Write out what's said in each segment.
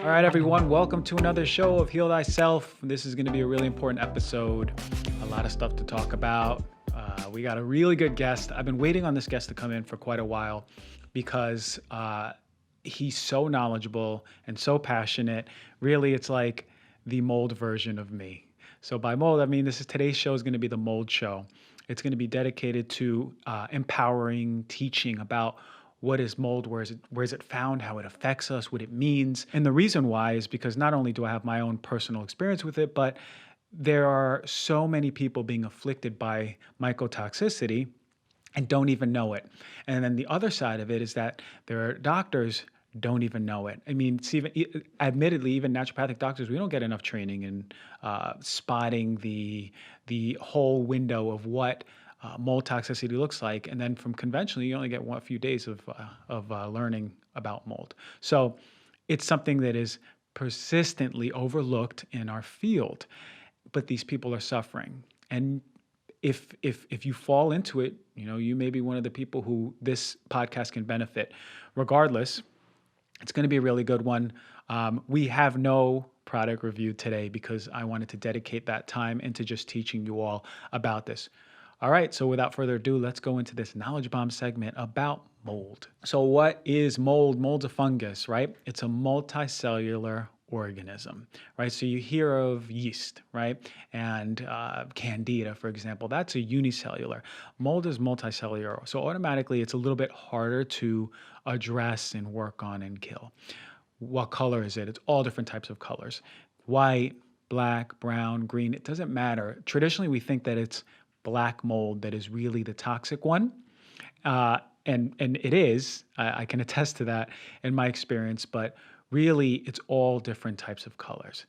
All right, everyone, welcome to another show of Heal Thyself. This is going to be a really important episode. A lot of stuff to talk about. We got a really good guest. I've been waiting on this guest to come in for quite a while because he's so knowledgeable and so passionate. Really, it's like the mold version of me. So by mold, I mean today's show is going to be the mold show. It's going to be dedicated to empowering, teaching about what is mold, where is it found, how it affects us, what it means. And the reason why is because not only do I have my own personal experience with it, but there are so many people being afflicted by mycotoxicity and don't even know it. And then the other side of it is that there are doctors don't even know it. I mean, it's admittedly, even naturopathic doctors, we don't get enough training in spotting the whole window of what mold toxicity looks like. And then from conventionally, you only get a few days of learning about mold. So it's something that is persistently overlooked in our field, but these people are suffering. And if you fall into it, you may be one of the people who this podcast can benefit. Regardless, it's going to be a really good one. We have no product review today because I wanted to dedicate that time into just teaching you all about this. All right, so without further ado, let's go into this knowledge bomb segment about mold. So what is mold? Mold's a fungus, right? It's a multicellular organism, right? So you hear of yeast, right? And candida, for example, that's a unicellular. Mold is multicellular. So automatically it's a little bit harder to address and work on and kill. What color is it? It's all different types of colors. White, black, brown, green, it doesn't matter. Traditionally, we think that it's black mold that is really the toxic one. And it is, I can attest to that in my experience, but really it's all different types of colors.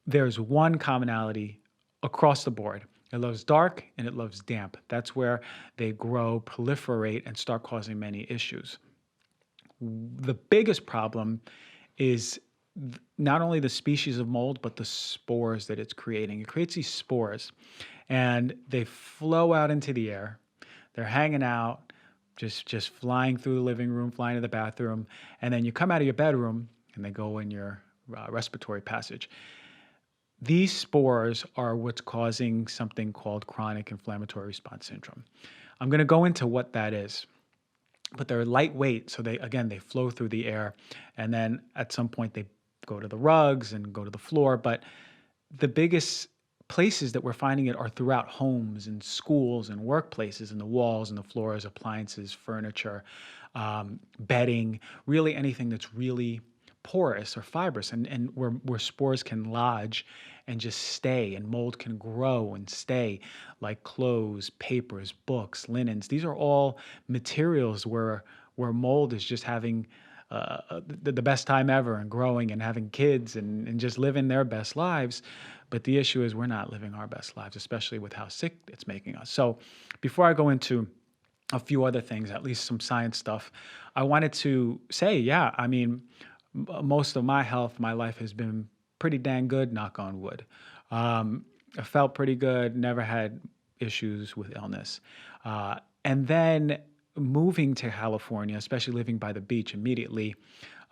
There's one commonality across the board. It loves dark and it loves damp. That's where they grow, proliferate, and start causing many issues. The biggest problem is not only the species of mold, but the spores that it's creating. It creates these spores and they flow out into the air. They're hanging out, just flying through the living room, flying to the bathroom. And then you come out of your bedroom and they go in your respiratory passage. These spores are what's causing something called chronic inflammatory response syndrome. I'm going to go into what that is. But they're lightweight, so they flow through the air, and then at some point they go to the rugs and go to the floor. But the biggest places that we're finding it are throughout homes and schools and workplaces, and the walls and the floors, appliances, furniture, bedding, really anything that's really porous or fibrous, and where spores can lodge and just stay, and mold can grow and stay, like clothes, papers, books, linens. These are all materials where mold is just having the best time ever and growing and having kids and just living their best lives. But the issue is we're not living our best lives, especially with how sick it's making us. So before I go into a few other things, at least some science stuff, I wanted to say, yeah, I mean, most of my health, my life has been pretty dang good, knock on wood. I felt pretty good, never had issues with illness. And then moving to California, especially living by the beach immediately,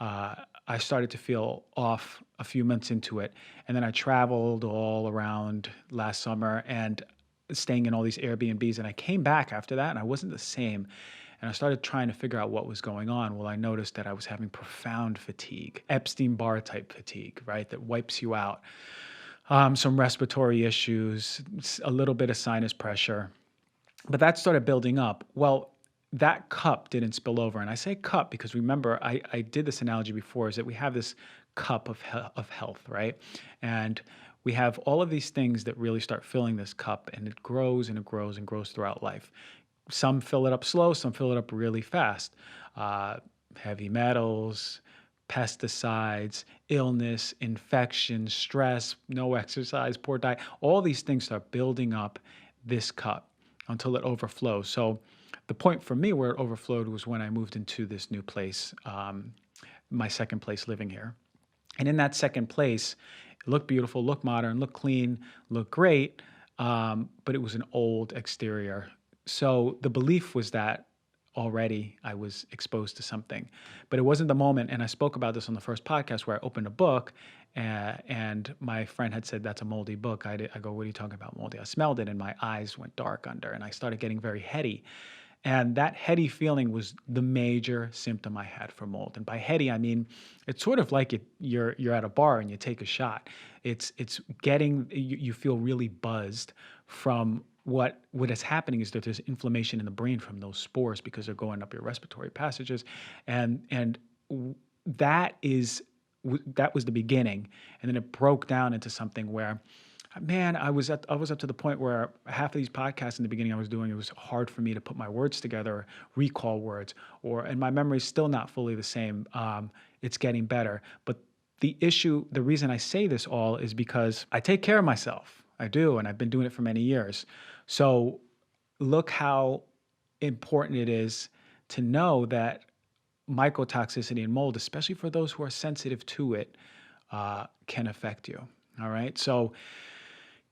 I started to feel off a few months into it. And then I traveled all around last summer and staying in all these Airbnbs. And I came back after that and I wasn't the same. And I started trying to figure out what was going on. Well, I noticed that I was having profound fatigue, Epstein-Barr type fatigue, right? That wipes you out. Some respiratory issues, a little bit of sinus pressure. But that started building up. Well, that cup didn't spill over. And I say cup because remember, I did this analogy before, is that we have this cup of health, right? And we have all of these things that really start filling this cup, and it grows and it grows and grows throughout life. Some fill it up slow, some fill it up really fast. Heavy metals, pesticides, illness, infection, stress, no exercise, poor diet, all these things start building up this cup until it overflows. So the point for me where it overflowed was when I moved into this new place, my second place living here. And in that second place, it looked beautiful, looked modern, looked clean, looked great, but it was an old exterior. So the belief was that already I was exposed to something. But it wasn't the moment, and I spoke about this on the first podcast where I opened a book, and my friend had said, that's a moldy book. I go, what are you talking about, moldy? I smelled it and my eyes went dark under, and I started getting very heady. And that heady feeling was the major symptom I had for mold. And by heady, I mean, it's sort of like you're at a bar and you take a shot. It's getting, you feel really buzzed from what is happening is that there's inflammation in the brain from those spores because they're going up your respiratory passages. And that was the beginning. And then it broke down into something where, man, I was up to the point where half of these podcasts in the beginning I was doing, it was hard for me to put my words together, or recall words, and my memory's still not fully the same. It's getting better. But the reason I say this all is because I take care of myself. I do, and I've been doing it for many years. So look how important it is to know that mycotoxicity and mold, especially for those who are sensitive to it, can affect you. All right. So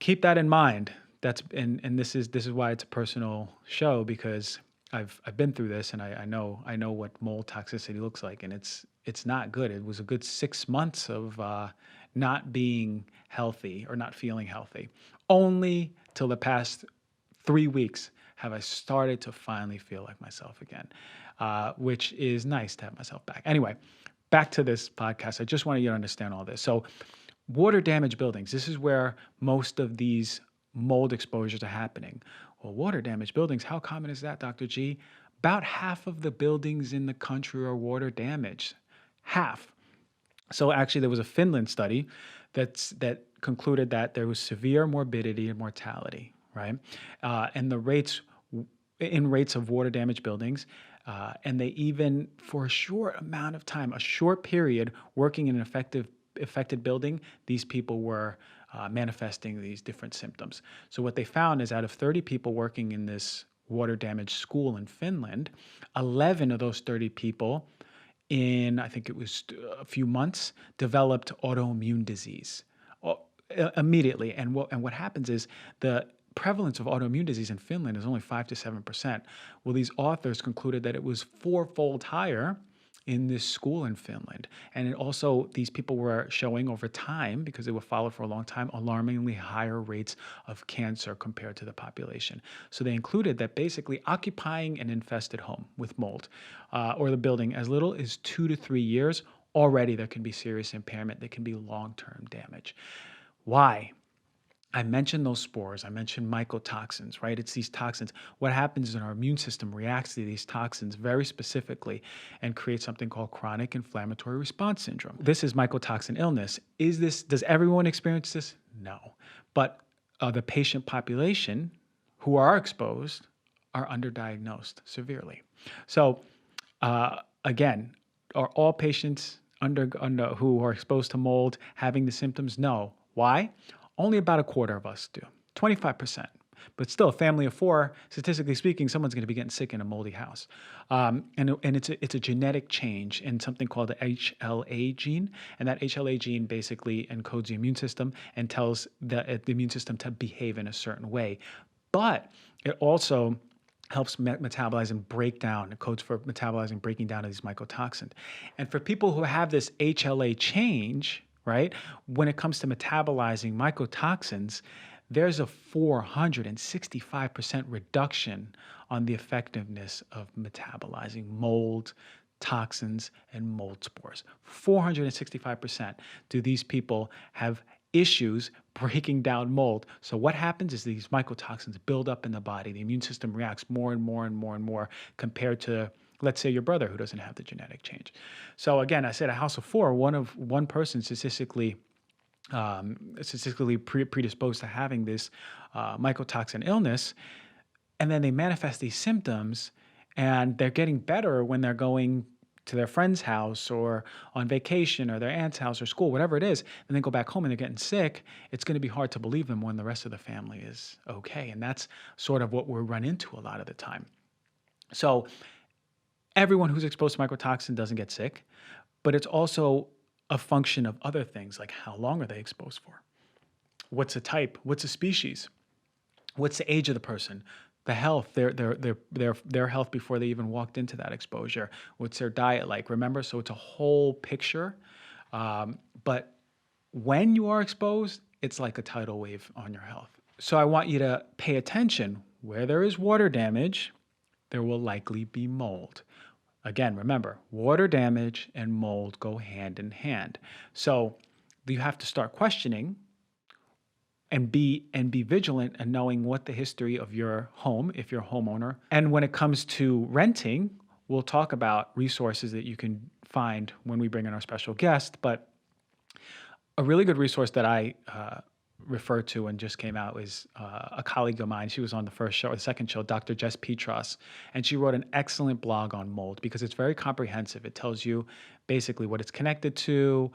keep that in mind. And this is why it's a personal show, because I've been through this, and I know what mold toxicity looks like, and it's not good. It was a good 6 months of not being healthy or not feeling healthy. Only till the past 3 weeks have I started to finally feel like myself again, which is nice to have myself back. Anyway, back to this podcast. I just wanted you to understand all this. So water damaged buildings, this is where most of these mold exposures are happening. Well, water damaged buildings, how common is that, Dr. G? About half of the buildings in the country are water damaged. Half. So actually there was a Finland study that concluded that there was severe morbidity and mortality, right? And the rates of water damaged buildings, and they even, for a short amount of time, a short period, working in an affected building, these people were manifesting these different symptoms. So what they found is, out of 30 people working in this water damaged school in Finland, 11 of those 30 people in, I think it was a few months, developed autoimmune disease immediately. And what happens is, the prevalence of autoimmune disease in Finland is only 5 to 7%. Well, these authors concluded that it was fourfold higher in this school in Finland. And also, these people were showing over time, because they were followed for a long time, alarmingly higher rates of cancer compared to the population. So they included that basically occupying an infested home with mold, or the building, as little as 2 to 3 years, already there can be serious impairment. There can be long-term damage. Why? I mentioned those spores. I mentioned mycotoxins, right? It's these toxins. What happens is our immune system reacts to these toxins very specifically and creates something called chronic inflammatory response syndrome. This is mycotoxin illness. Does everyone experience this? No. But the patient population who are exposed are underdiagnosed severely. So again, are all patients who are exposed to mold having the symptoms? No. Why? Only about a quarter of us do, 25%. But still, a family of 4, statistically speaking, someone's going to be getting sick in a moldy house. And it's a genetic change in something called the HLA gene. And that HLA gene basically encodes the immune system and tells the immune system to behave in a certain way. But it also helps metabolize and break down. It codes for metabolizing, breaking down of these mycotoxins. And for people who have this HLA change, right, when it comes to metabolizing mycotoxins, there's a 465% reduction on the effectiveness of metabolizing mold, toxins, and mold spores. 465% do these people have issues breaking down mold. So what happens is these mycotoxins build up in the body. The immune system reacts more and more and more and more compared to, let's say, your brother who doesn't have the genetic change. So again, I said a house of 4, one person statistically predisposed to having this mycotoxin illness, and then they manifest these symptoms, and they're getting better when they're going to their friend's house or on vacation or their aunt's house or school, whatever it is, and then go back home and they're getting sick. It's going to be hard to believe them when the rest of the family is okay. And that's sort of what we run into a lot of the time. So everyone who's exposed to mycotoxin doesn't get sick, but it's also a function of other things, like how long are they exposed for? What's the type? What's the species? What's the age of the person? the health, their health before they even walked into that exposure. What's their diet like? Remember, so it's a whole picture. But when you are exposed, it's like a tidal wave on your health. So I want you to pay attention. Where there is water damage, there will likely be mold. Again, remember, water damage and mold go hand in hand. So you have to start questioning and be vigilant and knowing what the history of your home, if you're a homeowner. And when it comes to renting, we'll talk about resources that you can find when we bring in our special guest. But a really good resource that I refer to and just came out is a colleague of mine. She was on the first show or the second show, Dr. Jess Petros, and she wrote an excellent blog on mold because it's very comprehensive. It tells you basically what it's connected to,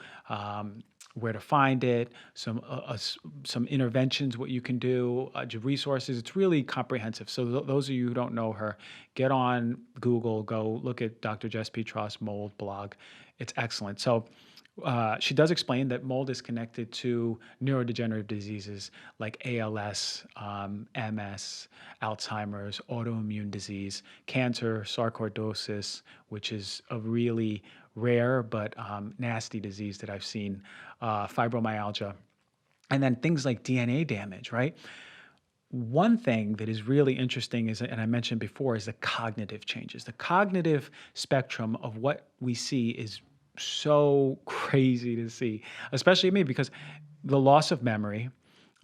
where to find it, some interventions, what you can do, resources. It's really comprehensive. So those of you who don't know her, get on Google, go look at Dr. Jess Petros mold blog. It's excellent. So she does explain that mold is connected to neurodegenerative diseases like ALS, MS, Alzheimer's, autoimmune disease, cancer, sarcoidosis, which is a really rare but nasty disease that I've seen, fibromyalgia, and then things like DNA damage, right? One thing that is really interesting is, and I mentioned before, is the cognitive changes. The cognitive spectrum of what we see is so crazy to see, especially me, because the loss of memory,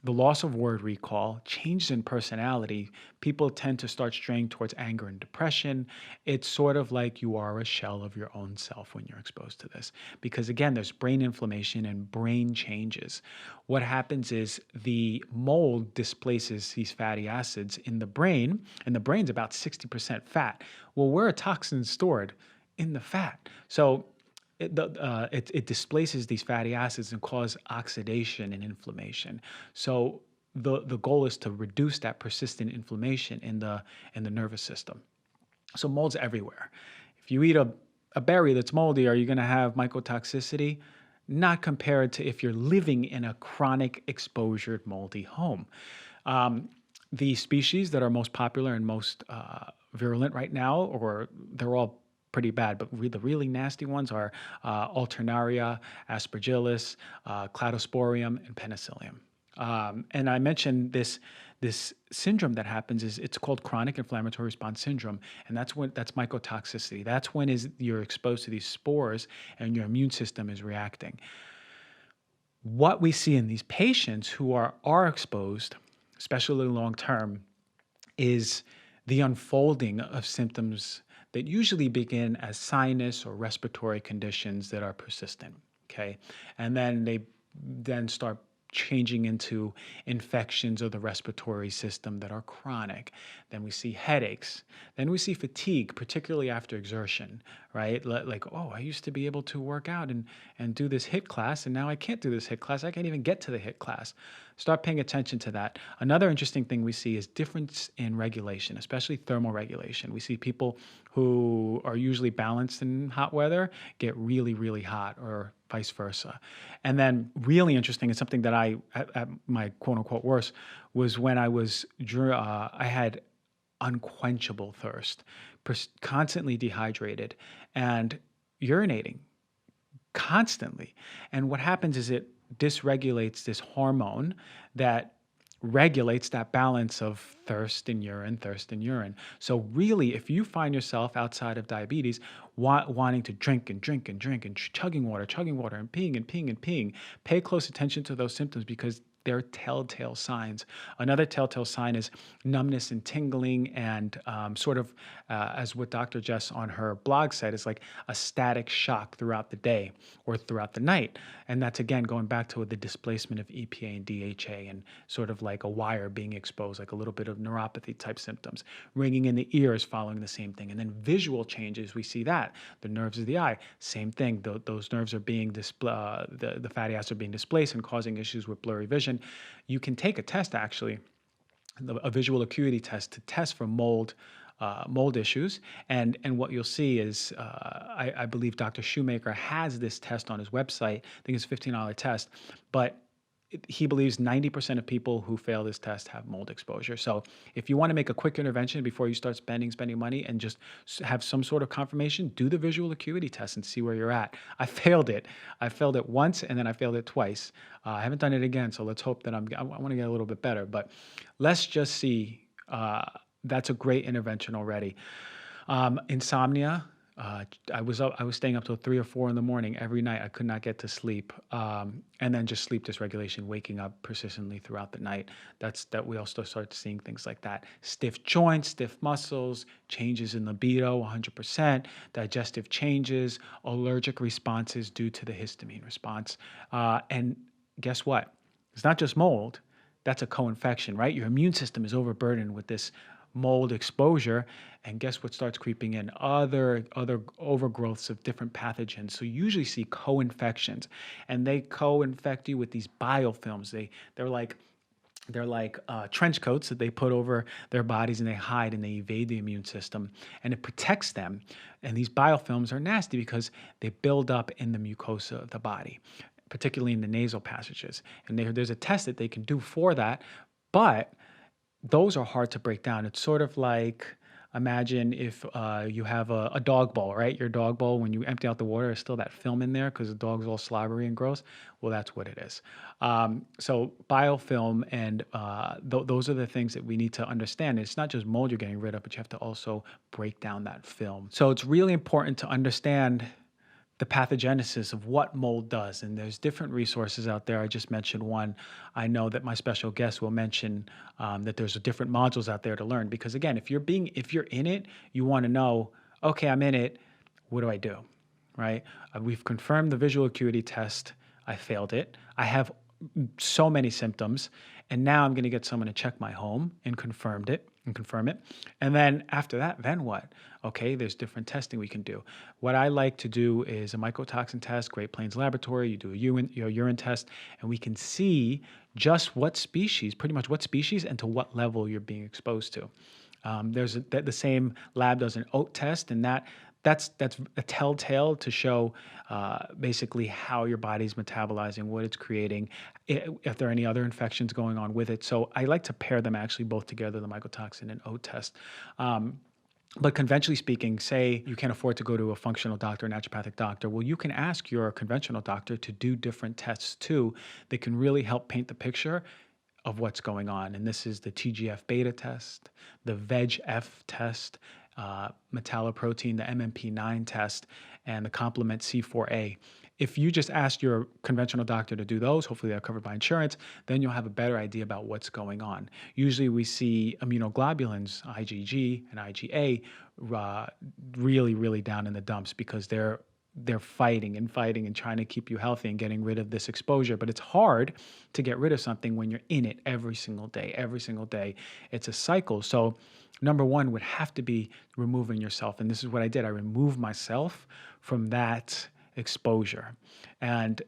the loss of word recall, changes in personality, people tend to start straying towards anger and depression. It's sort of like you are a shell of your own self when you're exposed to this. Because again, there's brain inflammation and brain changes. What happens is the mold displaces these fatty acids in the brain, and the brain's about 60% fat. Well, where are toxins stored? In the fat. So it displaces these fatty acids and cause oxidation and inflammation. So the goal is to reduce that persistent inflammation in the nervous system. So mold's everywhere. If you eat a berry that's moldy, are you going to have mycotoxicity? Not compared to if you're living in a chronic exposure moldy home. The species that are most popular and most virulent right now, or they're all pretty bad, but the really nasty ones are Alternaria, Aspergillus, Cladosporium, and Penicillium. And I mentioned this syndrome that happens is it's called chronic inflammatory response syndrome, and that's mycotoxicity. That's when you're exposed to these spores and your immune system is reacting. What we see in these patients who are exposed, especially long term, is the unfolding of symptoms that usually begin as sinus or respiratory conditions that are persistent, okay? And then they start changing into infections of the respiratory system that are chronic. Then we see headaches. Then we see fatigue, particularly after exertion, right? Like, oh, I used to be able to work out and do this HIIT class, and now I can't do this HIIT class. I can't even get to the HIIT class. Start paying attention to that. Another interesting thing we see is difference in regulation, especially thermal regulation. We see people who are usually balanced in hot weather get really, really hot, or vice versa. And then really interesting is something that at my quote unquote worst, was when I had unquenchable thirst, constantly dehydrated and urinating constantly. And what happens is it dysregulates this hormone that regulates that balance of thirst and urine. So really, if you find yourself outside of diabetes wanting to drink and chugging water and peeing, pay close attention to those symptoms because they're telltale signs. Another telltale sign is numbness and tingling, and as what Dr. Jess on her blog said, is like a static shock throughout the day or throughout the night. And that's, again, going back to the displacement of EPA and DHA and sort of like a wire being exposed, like a little bit of neuropathy type symptoms. Ringing in the ears following the same thing. And then visual changes, we see that. The nerves of the eye, same thing. Those nerves are being the fatty acids are being displaced and causing issues with blurry vision. You can take a test, actually, a visual acuity test, to test for mold issues. And what you'll see is, I believe Dr. Shoemaker has this test on his website. I think it's a $15 test, but he believes 90% of people who fail this test have mold exposure. So if you want to make a quick intervention before you start spending money and just have some sort of confirmation, do the visual acuity test and see where you're at. I failed it. I failed it once and then I failed it twice. I haven't done it again. So let's hope that I want to get a little bit better, but let's just see. That's a great intervention already. Insomnia. I was staying up till 3 or 4 in the morning every night. I could not get to sleep, and then just sleep dysregulation, waking up persistently throughout the night. That we also start seeing things like that: stiff joints, stiff muscles, changes in libido, 100%, digestive changes, allergic responses due to the histamine response, and guess what? It's not just mold. That's a co-infection, right? Your immune system is overburdened with this mold exposure, and guess what starts creeping in? Other overgrowths of different pathogens. So you usually see co-infections, and they co-infect you with these biofilms. They're like trench coats that they put over their bodies, and they hide and they evade the immune system, and it protects them. And these biofilms are nasty because they build up in the mucosa of the body, particularly in the nasal passages. And there's a test that they can do for that, but those are hard to break down. It's sort of like, imagine if you have a dog bowl, right? Your dog bowl, when you empty out the water, there's still that film in there because the dog's all slobbery and gross. Well, that's what it is. So biofilm, and those are the things that we need to understand. It's not just mold you're getting rid of, but you have to also break down that film. So it's really important to understand the pathogenesis of what mold does. And there's different resources out there. I just mentioned one. I know that my special guest will mention that there's different modules out there to learn. Because again, if you're in it, you want to know, okay, I'm in it. What do I do? Right? We've confirmed the visual acuity test. I failed it. I have so many symptoms. And now I'm going to get someone to check my home and confirm it. And then after that, then what? Okay, there's different testing we can do. What I like to do is a mycotoxin test, Great Plains Laboratory. You do a urine test, and we can see just what species, pretty much what species and to what level you're being exposed to. The same lab does an OAT test, and that's a telltale to show basically how your body's metabolizing, what it's creating, if there are any other infections going on with it. So I like to pair them actually both together, the mycotoxin and OAT test. But conventionally speaking, say you can't afford to go to a functional doctor, a naturopathic doctor, well, you can ask your conventional doctor to do different tests too that can really help paint the picture of what's going on. And this is the TGF beta test, the VEGF test, metalloprotein, the MMP9 test, and the complement C4A. If you just ask your conventional doctor to do those, hopefully they're covered by insurance, then you'll have a better idea about what's going on. Usually we see immunoglobulins, IgG and IgA, really, really down in the dumps because they're fighting and trying to keep you healthy and getting rid of this exposure. But it's hard to get rid of something when you're in it every single day. It's a cycle. So number one would have to be removing yourself. And this is what I did. I removed myself from that exposure. And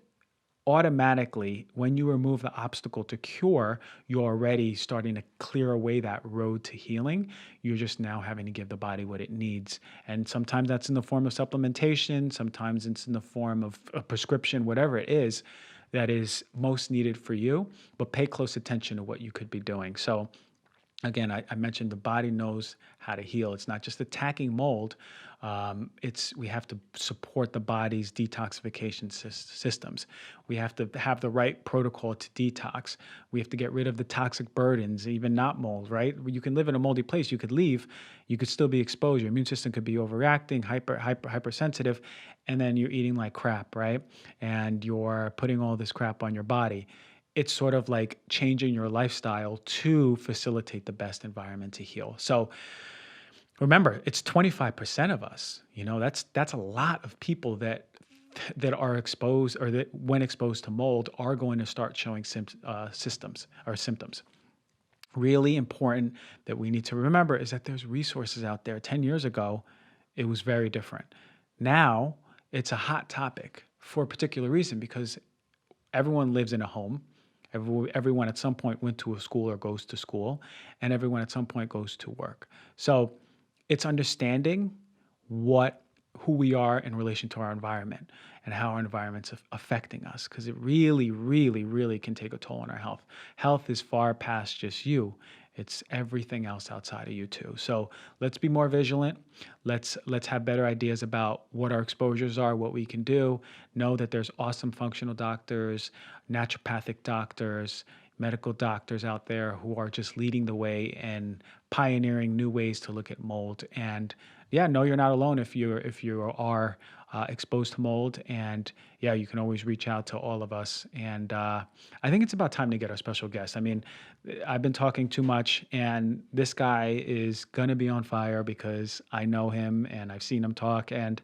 automatically, when you remove the obstacle to cure, you're already starting to clear away that road to healing. You're just now having to give the body what it needs. And sometimes that's in the form of supplementation. Sometimes it's in the form of a prescription, whatever it is that is most needed for you. But pay close attention to what you could be doing. So again, I mentioned the body knows how to heal. It's not just attacking mold. We have to support the body's detoxification systems. We have to have the right protocol to detox. We have to get rid of the toxic burdens, even not mold, right? You can live in a moldy place. You could leave. You could still be exposed. Your immune system could be overreacting, hypersensitive, and then you're eating like crap, right? And you're putting all this crap on your body. It's sort of like changing your lifestyle to facilitate the best environment to heal. So remember, it's 25% of us. That's a lot of people that are exposed, or that when exposed to mold are going to start showing symptoms. Really important that we need to remember is that there's resources out there. 10 years ago, it was very different. Now it's a hot topic for a particular reason, because everyone lives in a home. Everyone at some point went to a school or goes to school, and everyone at some point goes to work. So it's understanding what who we are in relation to our environment and how our environment's affecting us, because it really, really, really can take a toll on our health. Health is far past just you. It's everything else outside of you too. So let's be more vigilant. Let's have better ideas about what our exposures are, what we can do. Know that there's awesome functional doctors, naturopathic doctors, medical doctors out there who are just leading the way and pioneering new ways to look at mold. And yeah, no, you're not alone if you are exposed to mold. And yeah, you can always reach out to all of us. And I think it's about time to get our special guest. I mean, I've been talking too much, and this guy is gonna be on fire because I know him and I've seen him talk. And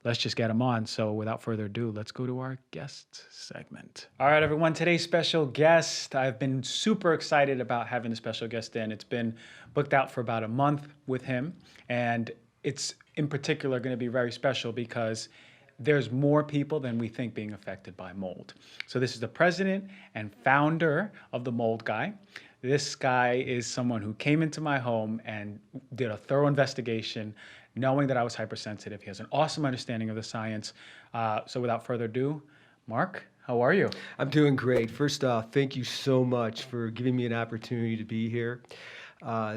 let's just get him on. So without further ado, let's go to our guest segment. All right, everyone, today's special guest, I've been super excited about having the special guest in. It's been booked out for about a month with him, and it's in particular going to be very special because there's more people than we think being affected by mold. So this is the president and founder of the Mold Guy. This guy is someone who came into my home and did a thorough investigation, knowing that I was hypersensitive. He has an awesome understanding of the science. So without further ado, Mark, how are you? I'm doing great. First off, thank you so much for giving me an opportunity to be here.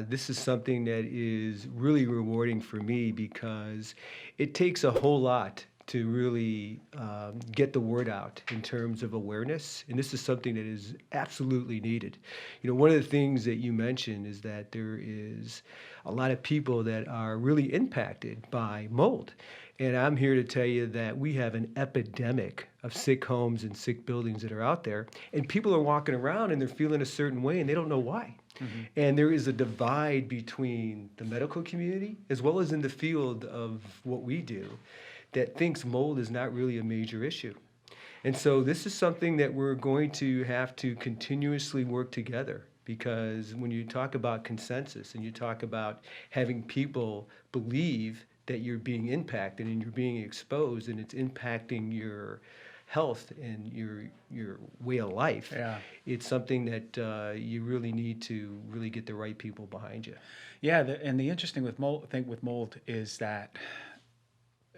This is something that is really rewarding for me because it takes a whole lot to really get the word out in terms of awareness. And this is something that is absolutely needed. You know, one of the things that you mentioned is that there is a lot of people that are really impacted by mold. And I'm here to tell you that we have an epidemic of sick homes and sick buildings that are out there. And people are walking around and they're feeling a certain way and they don't know why. Mm-hmm. And there is a divide between the medical community as well as in the field of what we do that thinks mold is not really a major issue. And so this is something that we're going to have to continuously work together, because when you talk about consensus and you talk about having people believe that you're being impacted and you're being exposed and it's impacting your health and your way of life, yeah, it's something that you really need to really get the right people behind you. Yeah, and the interesting thing with mold is that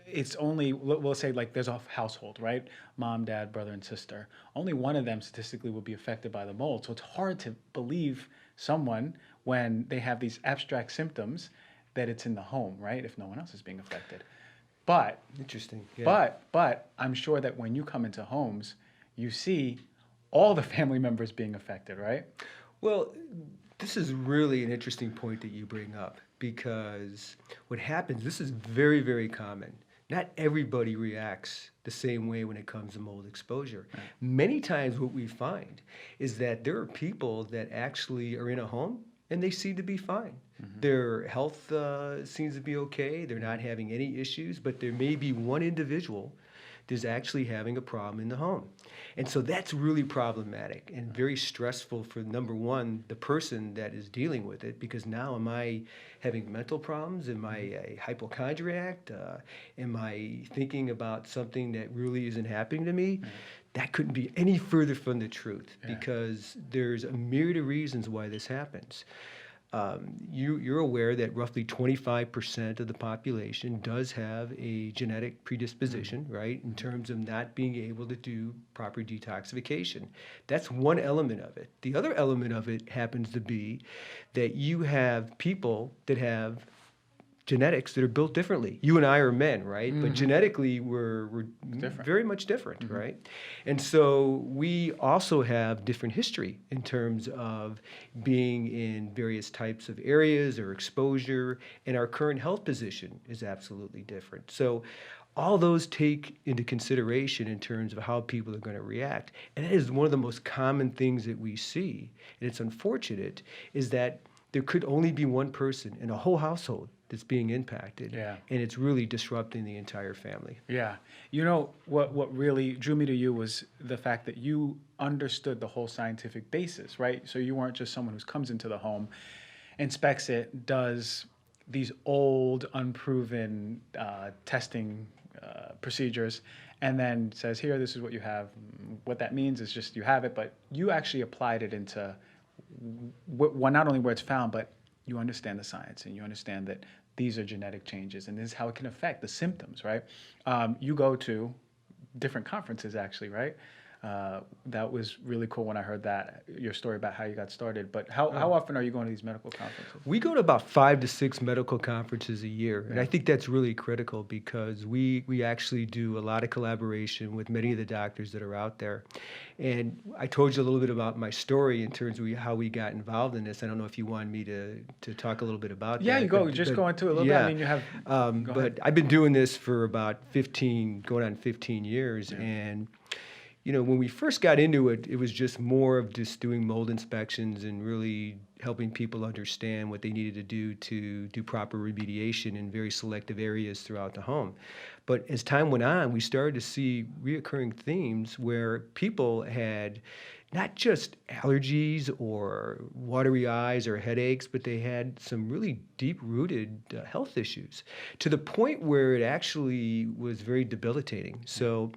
it's only, we'll say like there's a household, right? Mom, dad, brother, and sister. Only one of them statistically will be affected by the mold. So it's hard to believe someone when they have these abstract symptoms that it's in the home, right? If no one else is being affected. But interesting. Yeah. But I'm sure that when you come into homes, you see all the family members being affected, right? Well, this is really an interesting point that you bring up, because what happens, this is very, very common. Not everybody reacts the same way when it comes to mold exposure. Right. Many times what we find is that there are people that actually are in a home and they seem to be fine. Mm-hmm. Their health seems to be okay. They're not having any issues, but there may be one individual that's actually having a problem in the home. And so that's really problematic and very stressful for, number one, the person that is dealing with it, because now am I having mental problems? Am I a hypochondriac? Am I thinking about something that really isn't happening to me? Right. That couldn't be any further from the truth, because there's a myriad of reasons why this happens. You're aware that roughly 25% of the population does have a genetic predisposition, right, in terms of not being able to do proper detoxification. That's one element of it. The other element of it happens to be that you have people that have genetics that are built differently. You and I are men, right? Mm-hmm. But genetically, we're very much different, mm-hmm. right? And so we also have different history in terms of being in various types of areas or exposure, and our current health position is absolutely different. So all those take into consideration in terms of how people are going to react. And that is one of the most common things that we see, and it's unfortunate, is that there could only be one person in a whole household that's being impacted, and it's really disrupting the entire family. Yeah. You know, what really drew me to you was the fact that you understood the whole scientific basis, right? So you weren't just someone who comes into the home, inspects it, does these old, unproven testing procedures, and then says, here, this is what you have. What that means is just you have it, but you actually applied it into not only where it's found, but you understand the science and you understand that these are genetic changes, and this is how it can affect the symptoms, right? You go to different conferences, actually, right? That was really cool when I heard that, your story about how you got started. But how often are you going to these medical conferences? We go to about 5 to 6 medical conferences a year, and Yeah. I think that's really critical because we actually do a lot of collaboration with many of the doctors that are out there. And I told you a little bit about my story in terms of how we got involved in this. I don't know if you want me to talk a little bit about Yeah, that. you go. Just go into it a little bit. I Yeah. mean, you have. Go But ahead. I've been doing this for about 15, going on 15 years, Yeah. and when we first got into it, it was just more of just doing mold inspections and really helping people understand what they needed to do proper remediation in very selective areas throughout the home. But as time went on, we started to see reoccurring themes where people had not just allergies or watery eyes or headaches, but they had some really deep-rooted health issues to the point where it actually was very debilitating. So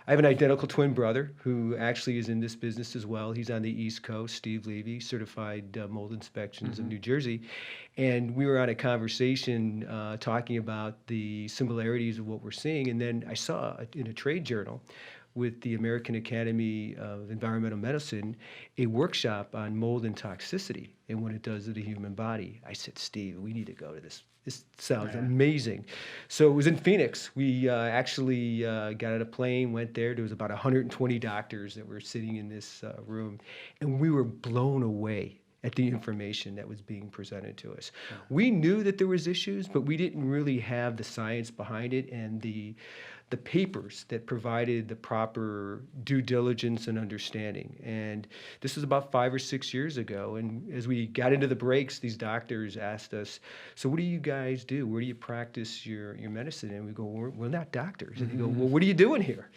I have an identical twin brother who actually is in this business as well. He's on the East Coast, Steve Levy, certified mold inspections of New Jersey. And we were on a conversation talking about the similarities of what we're seeing. And then I saw in a trade journal with the American Academy of Environmental Medicine a workshop on mold and toxicity and what it does to the human body. I said, Steve, we need to go to this. This sounds amazing. So it was in Phoenix. We actually got on a plane, went there. There was about 120 doctors that were sitting in this room, and we were blown away at the information that was being presented to us. We knew that there was issues, but we didn't really have the science behind it and the papers that provided the proper due diligence and understanding. And this was about 5 or 6 years ago. And as we got into the breaks, these doctors asked us, so what do you guys do? Where do you practice your medicine? And we go, we're not doctors. And they go, well, what are you doing here?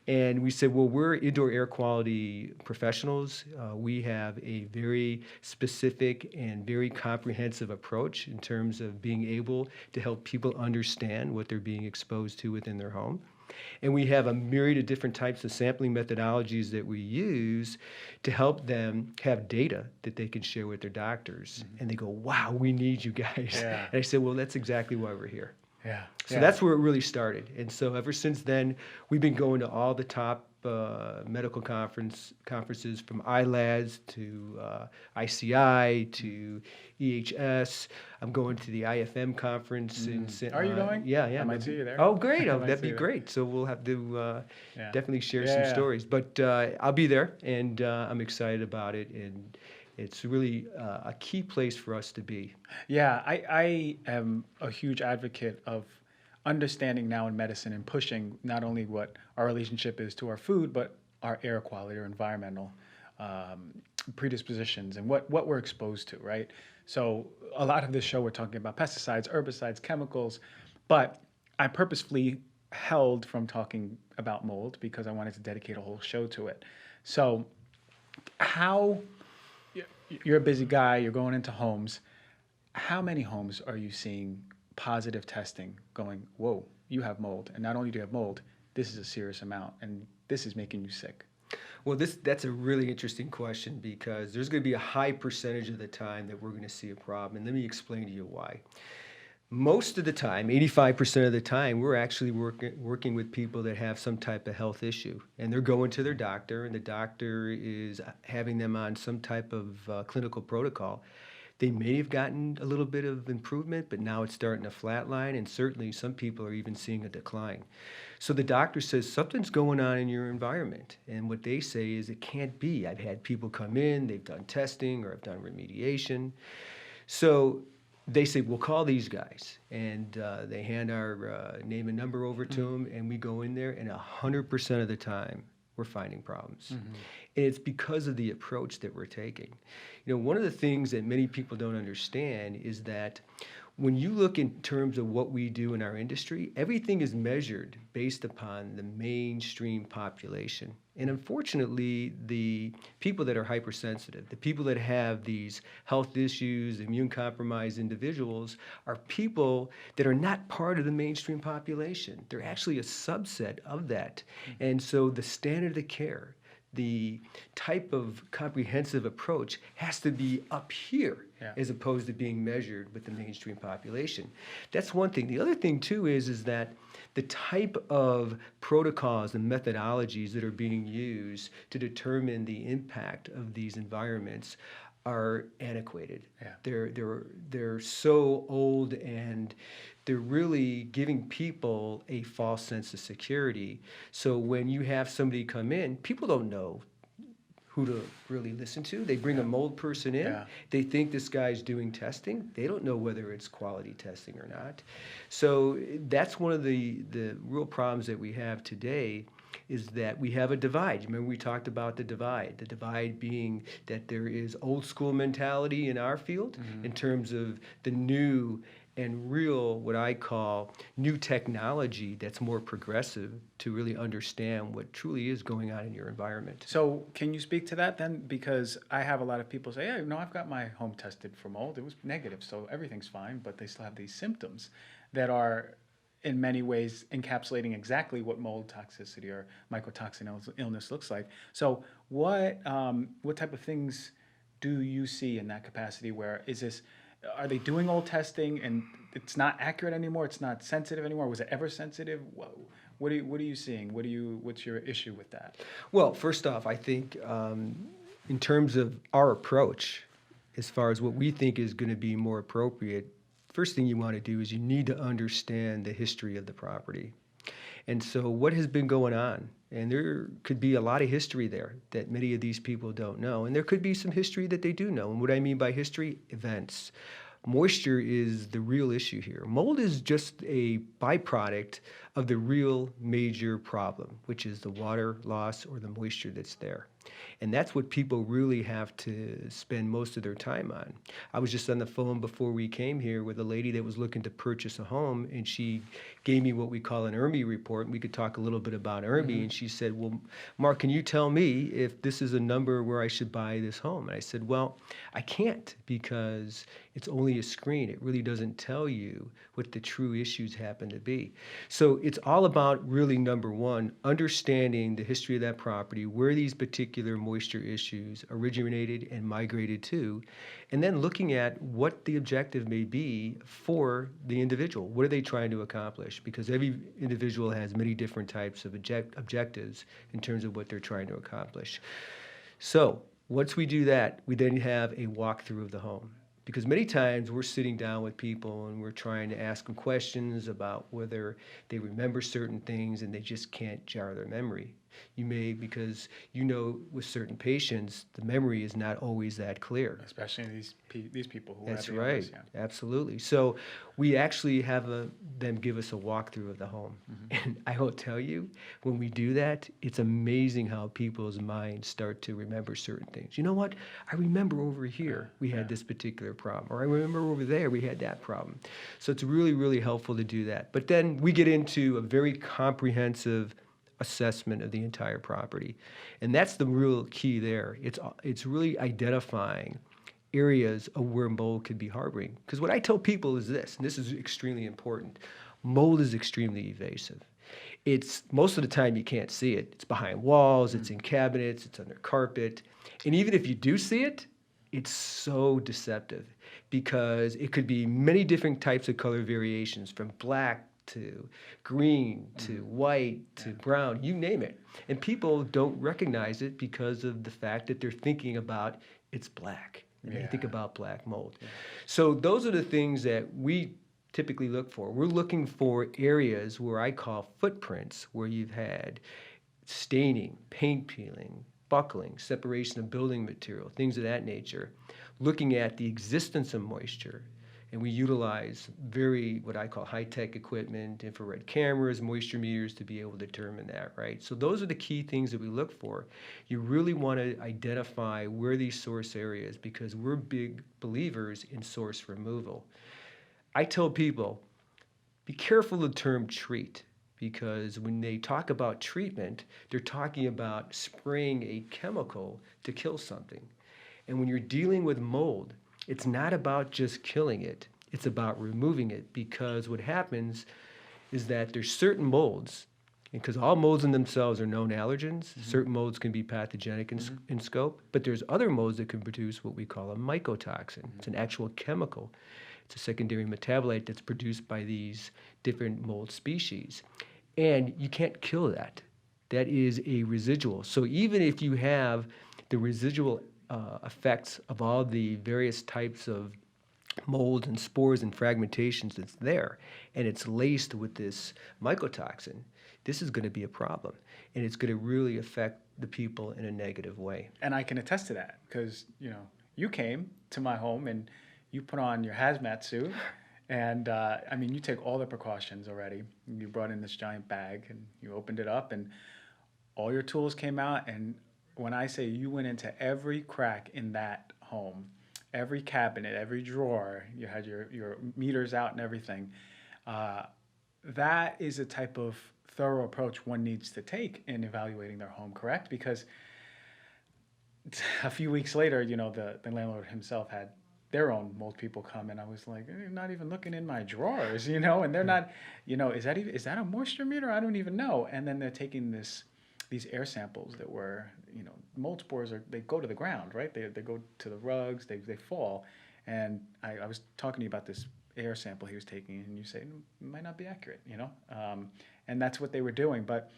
And we said, well, we're indoor air quality professionals. We have a very specific and very comprehensive approach in terms of being able to help people understand what they're being exposed to within their home. And we have a myriad of different types of sampling methodologies that we use to help them have data that they can share with their doctors. And they go, wow, we need you guys. Yeah. And I said, well, that's exactly why we're here. Yeah. So that's where it really started. And so ever since then, we've been going to all the top medical conferences from ILADS to ICI to EHS. I'm going to the IFM conference. Are you going? Yeah. I might see you there. Oh, great. I Oh, might that'd see be you there. great. So we'll have to Yeah. definitely share Yeah. some stories. But I'll be there, and I'm excited about it. And it's really a key place for us to be. Yeah, I am a huge advocate of understanding now in medicine and pushing not only what our relationship is to our food, but our air quality or environmental predispositions and what we're exposed to, right? So a lot of this show, we're talking about pesticides, herbicides, chemicals, but I purposefully held from talking about mold because I wanted to dedicate a whole show to it. So how, you're a busy guy, you're going into homes. How many homes are you seeing positive testing going, whoa, you have mold. And not only do you have mold, this is a serious amount and this is making you sick? Well, that's a really interesting question because there's going to be a high percentage of the time that we're going to see a problem. And let me explain to you why. Most of the time, 85% of the time, we're actually working with people that have some type of health issue. And they're going to their doctor, and the doctor is having them on some type of clinical protocol. They may have gotten a little bit of improvement, but now it's starting to flatline, and certainly some people are even seeing a decline. So the doctor says, something's going on in your environment. And what they say is, it can't be. I've had people come in, they've done testing, or I've done remediation. So they say, we'll call these guys. And they hand our name and number over to them, and we go in there, and 100% of the time, we're finding problems. And it's because of the approach that we're taking. One of the things that many people don't understand is that when you look in terms of what we do in our industry, everything is measured based upon the mainstream population. And unfortunately, the people that are hypersensitive, the people that have these health issues, immune-compromised individuals, are people that are not part of the mainstream population. They're actually a subset of that. And so the standard of care the type of comprehensive approach has to be up here Yeah. as opposed to being measured with the mainstream population. That's one thing. The other thing too is that the type of protocols and methodologies that are being used to determine the impact of these environments are antiquated. Yeah. They're so old, and they're really giving people a false sense of security. So when you have somebody come in, people don't know who to really listen to. They bring a mold person in. Yeah. They think this guy's doing testing. They don't know whether it's quality testing or not. So that's one of the real problems that we have today, is that we have a divide. Remember, we talked about the divide being that there is old school mentality in our field in terms of the new and real, what I call new technology that's more progressive to really understand what truly is going on in your environment. So can you speak to that then? Because I have a lot of people say, "Yeah, no, I've got my home tested for mold. It was negative, so everything's fine," but they still have these symptoms that are in many ways encapsulating exactly what mold toxicity or mycotoxin illness looks like. So what type of things do you see in that capacity? Where is this? Are they doing old testing and it's not accurate anymore? It's not sensitive anymore? Was it ever sensitive? What are you seeing? What's your issue with that? Well, first off, I think in terms of our approach, as far as what we think is going to be more appropriate, first thing you want to do is you need to understand the history of the property. And so what has been going on? And there could be a lot of history there that many of these people don't know. And there could be some history that they do know. And what I mean by history, events. Moisture is the real issue here. Mold is just a byproduct of the real major problem, which is the water loss or the moisture that's there. And that's what people really have to spend most of their time on. I was just on the phone before we came here with a lady that was looking to purchase a home, and she gave me what we call an ERMI report. And we could talk a little bit about ERMI. And she said, "Well, Mark, can you tell me if this is a number where I should buy this home?" And I said, "Well, I can't, because it's only a screen. It really doesn't tell you what the true issues happen to be." So it's all about really, number one, understanding the history of that property, where these particular moisture issues originated and migrated to, and then looking at what the objective may be for the individual. What are they trying to accomplish? Because every individual has many different types of objectives in terms of what they're trying to accomplish. So once we do that, we then have a walkthrough of the home. Because many times we're sitting down with people and we're trying to ask them questions about whether they remember certain things, and they just can't jar their memory. You may, because with certain patients, the memory is not always that clear. Especially these people who That's have the right. illness, yeah. Absolutely. So we actually have them give us a walkthrough of the home. And I will tell you, when we do that, it's amazing how people's minds start to remember certain things. You know what? I remember over here we had this particular problem, or I remember over there we had that problem. So it's really, really helpful to do that. But then we get into a very comprehensive assessment of the entire property. And that's the real key there. It's really identifying areas of where mold could be harboring. Because what I tell people is this, and this is extremely important: mold is extremely evasive. It's most of the time you can't see it. It's behind walls, it's in cabinets, it's under carpet. And even if you do see it, it's so deceptive, because it could be many different types of color variations, from black to green to white to brown, you name it. And people don't recognize it because of the fact that they're thinking about it's black. And they think about black mold. Yeah. So those are the things that we typically look for. We're looking for areas where I call footprints, where you've had staining, paint peeling, buckling, separation of building material, things of that nature, looking at the existence of moisture. And we utilize what I call high-tech equipment, infrared cameras, moisture meters, to be able to determine that, right? So those are the key things that we look for. You really want to identify where these source areas, because we're big believers in source removal. I tell people, be careful of the term treat, because when they talk about treatment, they're talking about spraying a chemical to kill something. And when you're dealing with mold, it's not about just killing it. It's about removing it, because what happens is that there's certain molds Because all molds in themselves are known allergens. Certain molds can be pathogenic in scope, but there's other molds that can produce what we call a mycotoxin. It's an actual chemical. It's a secondary metabolite that's produced by these different mold species. And you can't kill that. That is a residual. So even if you have the residual effects of all the various types of mold and spores and fragmentations that's there, and it's laced with this mycotoxin, this is going to be a problem, and it's going to really affect the people in a negative way. And I can attest to that because, you came to my home and you put on your hazmat suit. And I mean, you take all the precautions already. You brought in this giant bag and you opened it up and all your tools came out. And when I say you went into every crack in that home, every cabinet, every drawer, you had your meters out and everything. That is a type of thorough approach one needs to take in evaluating their home, correct? Because a few weeks later, the landlord himself had their own mold people come, and I was like, they're not even looking in my drawers, and they're not, is that a moisture meter? I don't even know. And then they're taking these air samples that were, mold spores they go to the ground, right? They go to the rugs, they fall. And I was talking to you about this air sample he was taking, and you say it might not be accurate, and that's what they were doing. But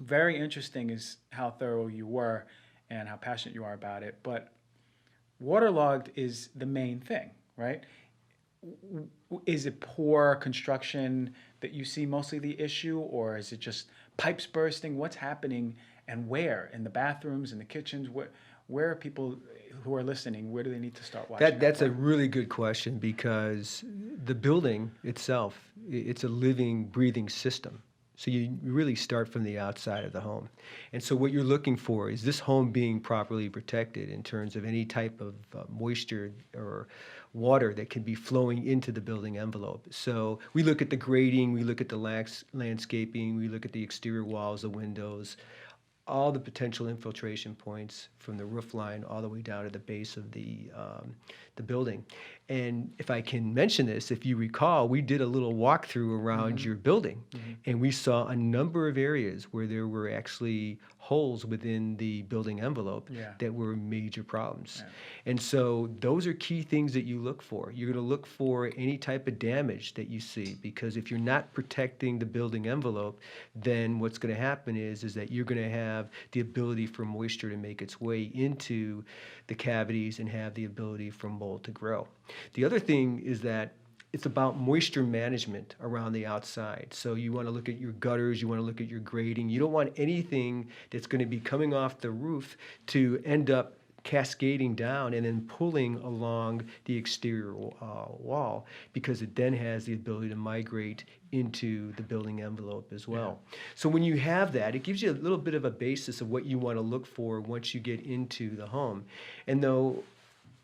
very interesting is how thorough you were and how passionate you are about it. But waterlogged is the main thing, right? Is it poor construction that you see mostly the issue, or is it just pipes bursting? What's happening, and where? In the bathrooms, in the kitchens? Where are people who are listening? Where do they need to start watching? That's a really good question, because the building itself, it's a living, breathing system. So you really start from the outside of the home. And so what you're looking for is this home being properly protected in terms of any type of moisture or water that can be flowing into the building envelope. So we look at the grading, we look at the landscaping, we look at the exterior walls, the windows, all the potential infiltration points from the roof line all the way down to the base of the building. And if I can mention this, if you recall, we did a little walkthrough around your building, and we saw a number of areas where there were actually holes within the building envelope that were major problems. And so those are key things that you look for. You're going to look for any type of damage that you see, because if you're not protecting the building envelope, then what's going to happen is that you're going to have the ability for moisture to make its way into the cavities and have the ability for mold to grow. The other thing is that it's about moisture management around the outside. So you want to look at your gutters, you want to look at your grading. You don't want anything that's going to be coming off the roof to end up cascading down and then pulling along the exterior wall, because it then has the ability to migrate into the building envelope as well. So when you have that, it gives you a little bit of a basis of what you want to look for once you get into the home. And though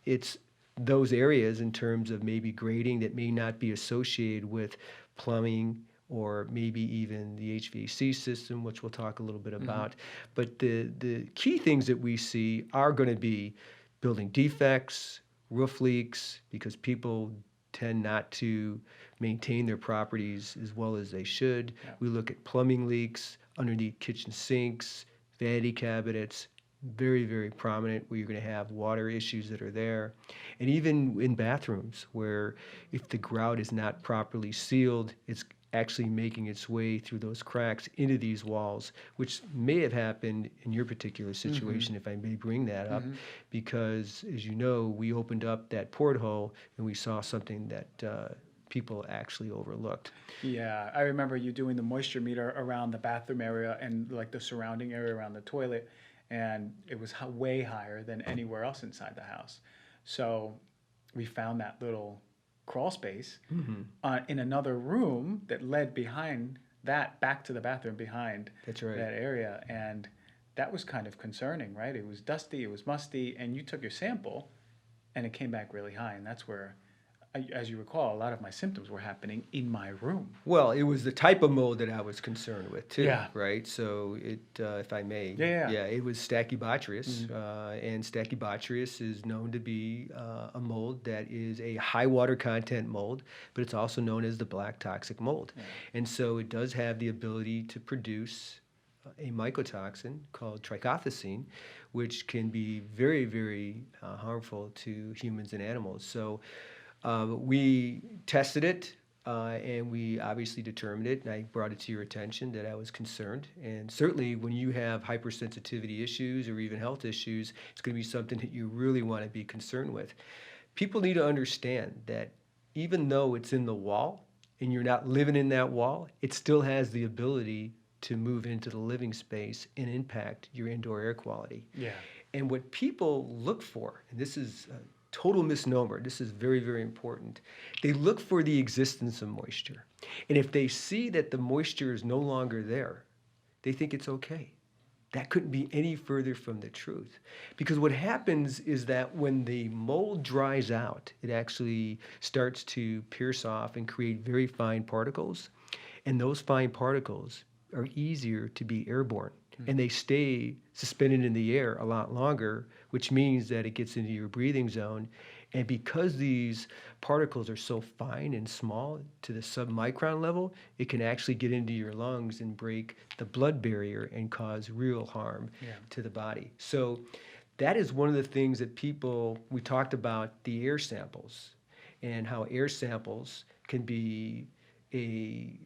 it's those areas in terms of maybe grading that may not be associated with plumbing or maybe even the HVAC system, which we'll talk a little bit about. But the key things that we see are going to be building defects, roof leaks, because people tend not to maintain their properties as well as they should. We look at plumbing leaks underneath kitchen sinks, vanity cabinets, very, very prominent, where you're going to have water issues that are there. And even in bathrooms, where if the grout is not properly sealed, it's actually making its way through those cracks into these walls, which may have happened in your particular situation, if I may bring that up, because, as you know, we opened up that porthole and we saw something that people actually overlooked. Yeah, I remember you doing the moisture meter around the bathroom area and like the surrounding area around the toilet, and it was way higher than anywhere else inside the house. So we found that little crawl space in another room that led behind that, back to the bathroom behind that area. And that was kind of concerning, right? It was dusty, it was musty, and you took your sample and it came back really high. And that's where as you recall, a lot of my symptoms were happening in my room. Well, it was the type of mold that I was concerned with too, Yeah. right? So if I may, Yeah. it was Stachybotrys, and Stachybotrys is known to be a mold that is a high water content mold, but it's also known as the black toxic mold, and so it does have the ability to produce a mycotoxin called trichothecene, which can be very, very harmful to humans and animals. So we tested it, and we obviously determined it, and I brought it to your attention that I was concerned. And certainly, when you have hypersensitivity issues or even health issues, it's going to be something that you really want to be concerned with. People need to understand that even though it's in the wall and you're not living in that wall, it still has the ability to move into the living space and impact your indoor air quality. Yeah. And what people look for, and this is a total misnomer, this is very, very important, they look for the existence of moisture. And if they see that the moisture is no longer there, they think it's okay. That couldn't be any further from the truth. Because what happens is that when the mold dries out, it actually starts to pierce off and create very fine particles. And those fine particles are easier to be airborne. And they stay suspended in the air a lot longer, which means that it gets into your breathing zone. And because these particles are so fine and small to the submicron level, it can actually get into your lungs and break the blood barrier and cause real harm to the body. So that is one of the things that we talked about the air samples and how air samples can be a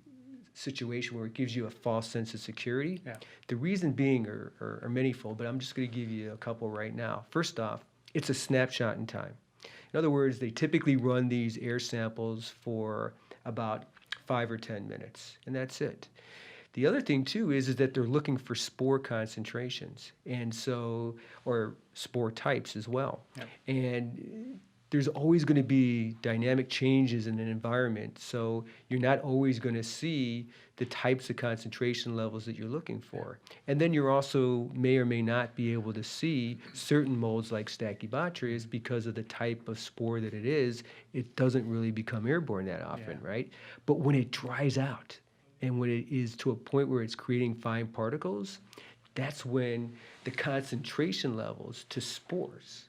situation where it gives you a false sense of security. Yeah. The reason being are manyfold, but I'm just going to give you a couple right now. First off, it's a snapshot in time. In other words, they typically run these air samples for about 5 or 10 minutes, and that's it. The other thing too is that they're looking for spore concentrations, and so, or spore types as well. Yep. And there's always going to be dynamic changes in an environment, so you're not always going to see the types of concentration levels that you're looking for. And then you're also may or may not be able to see certain molds like Stachybotrys because of the type of spore that it is. It doesn't really become airborne that often, right? But when it dries out and when it is to a point where it's creating fine particles, that's when the concentration levels to spores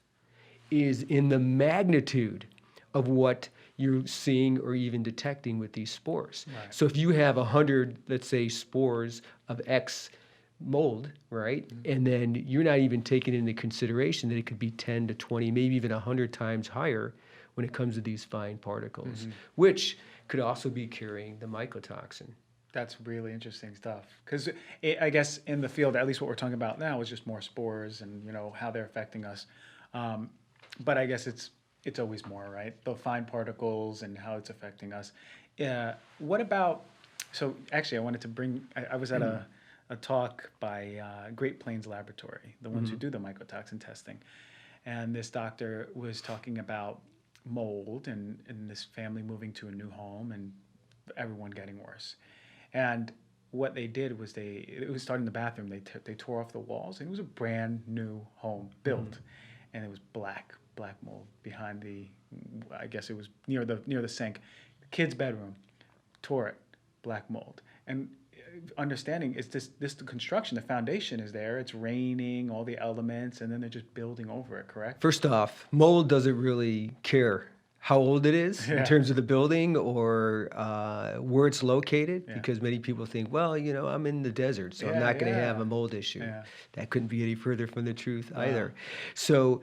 is in the magnitude of what you're seeing or even detecting with these spores. Right. So if you have 100, let's say, spores of X mold, right? And then you're not even taking into consideration that it could be 10 to 20, maybe even 100 times higher when it comes to these fine particles, which could also be carrying the mycotoxin. That's really interesting stuff. Because I guess in the field, at least what we're talking about now is just more spores and how they're affecting us. But I guess it's always more, right? The fine particles and how it's affecting us. What about? So actually, I wanted to bring. I was at a talk by Great Plains Laboratory, the ones who do the mycotoxin testing, and this doctor was talking about mold and this family moving to a new home and everyone getting worse. And what they did was it was starting in the bathroom. They tore off the walls, and it was a brand new home built, and it was black mold behind I guess it was near the sink. The kid's bedroom, tore it, black mold. And understanding is this the construction, the foundation is there, it's raining, all the elements, and then they're just building over it, correct? First off, mold doesn't really care how old it is in terms of the building or where it's located, because many people think, well, I'm in the desert, so I'm not going to have a mold issue. That couldn't be any further from the truth either. So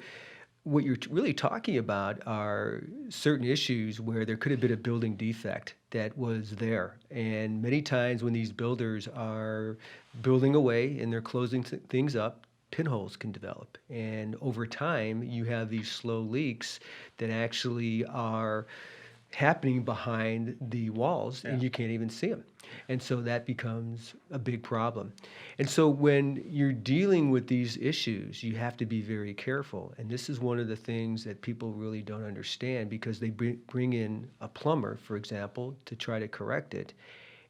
what you're really talking about are certain issues where there could have been a building defect that was there. And many times when these builders are building away and they're closing things up, pinholes can develop. And over time, you have these slow leaks that actually are happening behind the walls, and you can't even see them. And so that becomes a big problem. And so when you're dealing with these issues, you have to be very careful. And this is one of the things that people really don't understand, because they bring in a plumber, for example, to try to correct it.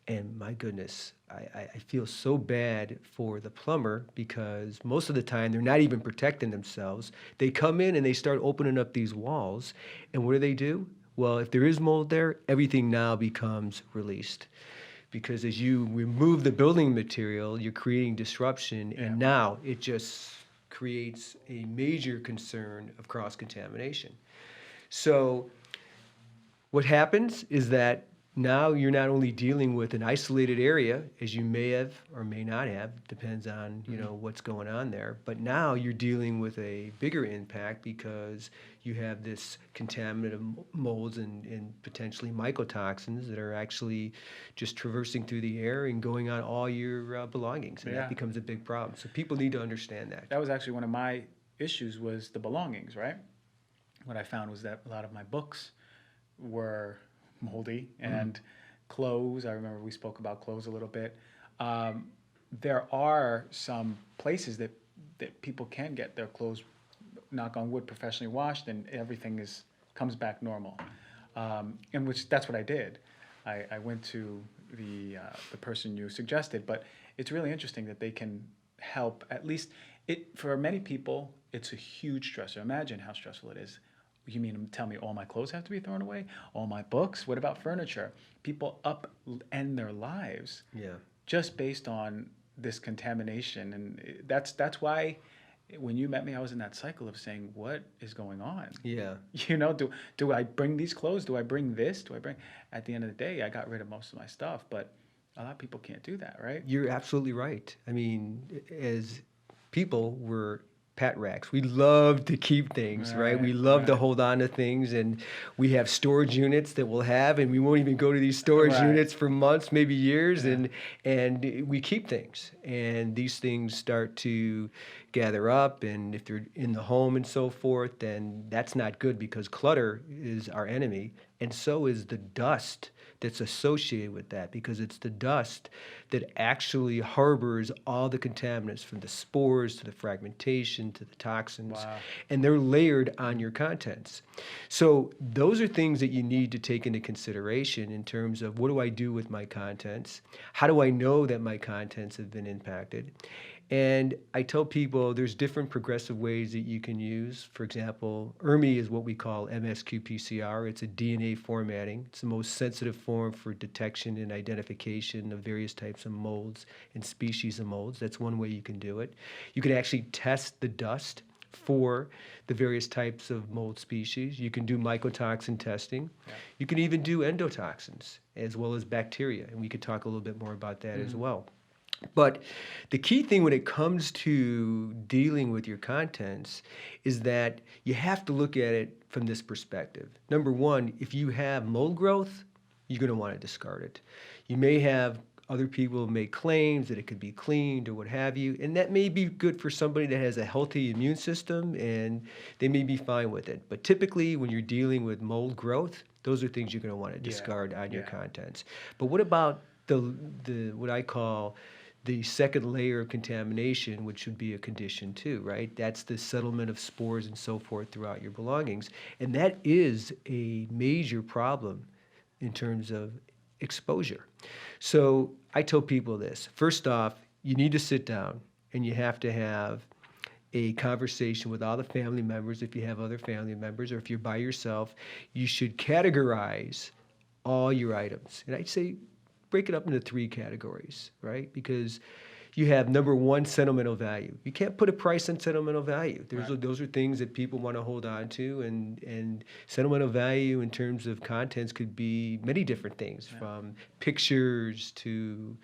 And my goodness, I feel so bad for the plumber, because most of the time they're not even protecting themselves. They come in and they start opening up these walls, and what do? Well, if there is mold there, everything now becomes released. Because as you remove the building material, you're creating disruption, Yeah. and now it just creates a major concern of cross-contamination. So what happens is that now you're not only dealing with an isolated area, as you may have or may not have, depends on what's going on there, but now you're dealing with a bigger impact because you have this contaminated molds and potentially mycotoxins that are actually just traversing through the air and going on all your belongings, and Yeah. that becomes a big problem. So people need to understand that. That was actually one of my issues, was the belongings, right? What I found was that a lot of my books were moldy, and clothes. I remember we spoke about clothes a little bit. There are some places that people can get their clothes, knock on wood, professionally washed, and everything comes back normal. And that's what I did. I went to the person you suggested, but it's really interesting that they can help. At least for many people, it's a huge stressor. Imagine how stressful it is. You mean tell me all my clothes have to be thrown away? All my books? What about furniture? People upend their lives just based on this contamination. And that's why when you met me, I was in that cycle of saying, what is going on? Yeah. Do I bring these clothes? Do I bring this? At the end of the day, I got rid of most of my stuff, but a lot of people can't do that, right? You're absolutely right. I mean, as people, we're pat racks. We love to keep things, right? We love to hold on to things, and we have storage units that we'll have, and we won't even go to these storage units for months, maybe years, and we keep things. And these things start to gather up, and if they're in the home and so forth, then that's not good, because clutter is our enemy, and so is the dust that's associated with that, because it's the dust that actually harbors all the contaminants, from the spores to the fragmentation to the toxins. Wow. And they're layered on your contents. So those are things that you need to take into consideration in terms of, what do I do with my contents? How do I know that my contents have been impacted? And I tell people there's different progressive ways that you can use. For example, ERMI is what we call MSQ-PCR. It's a DNA formatting. It's the most sensitive form for detection and identification of various types of molds and species of molds. That's one way you can do it. You can actually test the dust for the various types of mold species. You can do mycotoxin testing. Yeah. You can even do endotoxins as well as bacteria, and we could talk a little bit more about that as well. But the key thing when it comes to dealing with your contents is that you have to look at it from this perspective. Number one, if you have mold growth, you're going to want to discard it. You may have other people make claims that it could be cleaned or what have you, and that may be good for somebody that has a healthy immune system, and they may be fine with it. But typically, when you're dealing with mold growth, those are things you're going to want to discard on your contents. But what about the what I call the second layer of contamination, which would be a condition 2, right? That's the settlement of spores and so forth throughout your belongings. And that is a major problem in terms of exposure. So I tell people this. First off, you need to sit down and you have to have a conversation with all the family members. If you have other family members, or if you're by yourself, you should categorize all your items. And I'd say break it up into 3 categories, right? Because you have, number one, sentimental value. You can't put a price on sentimental value. Those are things that people want to hold on to, and sentimental value in terms of contents could be many different things, from pictures to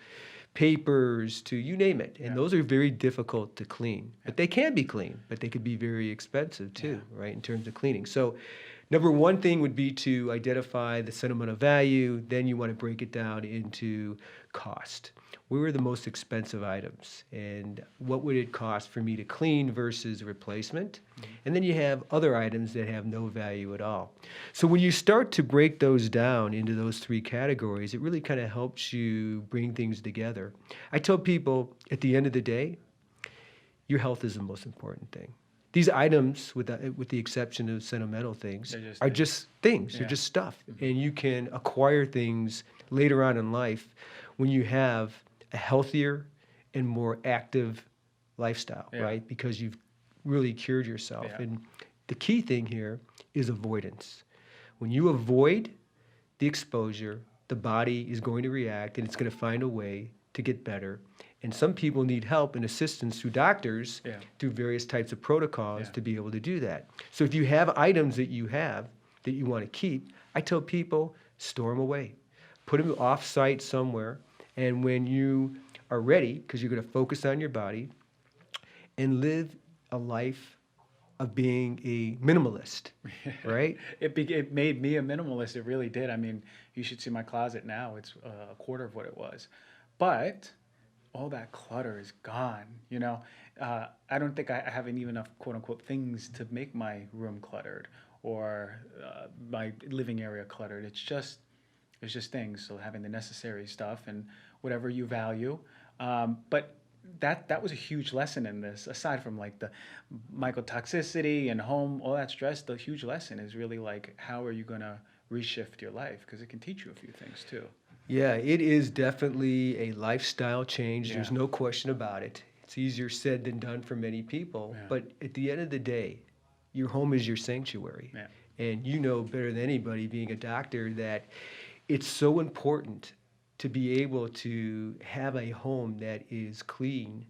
papers to you name it. And those are very difficult to clean. But they can be cleaned, but they could be very expensive too, right, in terms of cleaning. So number one thing would be to identify the sentimental value. Then you want to break it down into cost. Where are the most expensive items? And what would it cost for me to clean versus replacement? And then you have other items that have no value at all. So when you start to break those down into those 3 categories, it really kind of helps you bring things together. I tell people, at the end of the day, your health is the most important thing. These items, with the exception of sentimental things, are just things. They're just stuff. And you can acquire things later on in life when you have a healthier and more active lifestyle, right? Because you've really cured yourself. And the key thing here is avoidance. When you avoid the exposure, the body is going to react and it's going to find a way to get better. And some people need help and assistance through doctors, through various types of protocols to be able to do that. So if you have items that you have that you want to keep, I tell people, store them away. Put them off-site somewhere. And when you are ready, because you're going to focus on your body, and live a life of being a minimalist, right? It made me a minimalist. It really did. I mean, you should see my closet now. It's a quarter of what it was. But all that clutter is gone, you know? I don't think I have even enough quote-unquote things to make my room cluttered or my living area cluttered. It's just things. So having the necessary stuff and whatever you value. But that was a huge lesson in this. Aside from like the mycotoxicity and home, all that stress, the huge lesson is really like, how are you going to reshift your life? Because it can teach you a few things too. Yeah, it is definitely a lifestyle change. Yeah. There's no question about it. It's easier said than done for many people. Yeah. But at the end of the day, your home is your sanctuary. Yeah. And you know better than anybody, being a doctor, that it's so important to be able to have a home that is clean,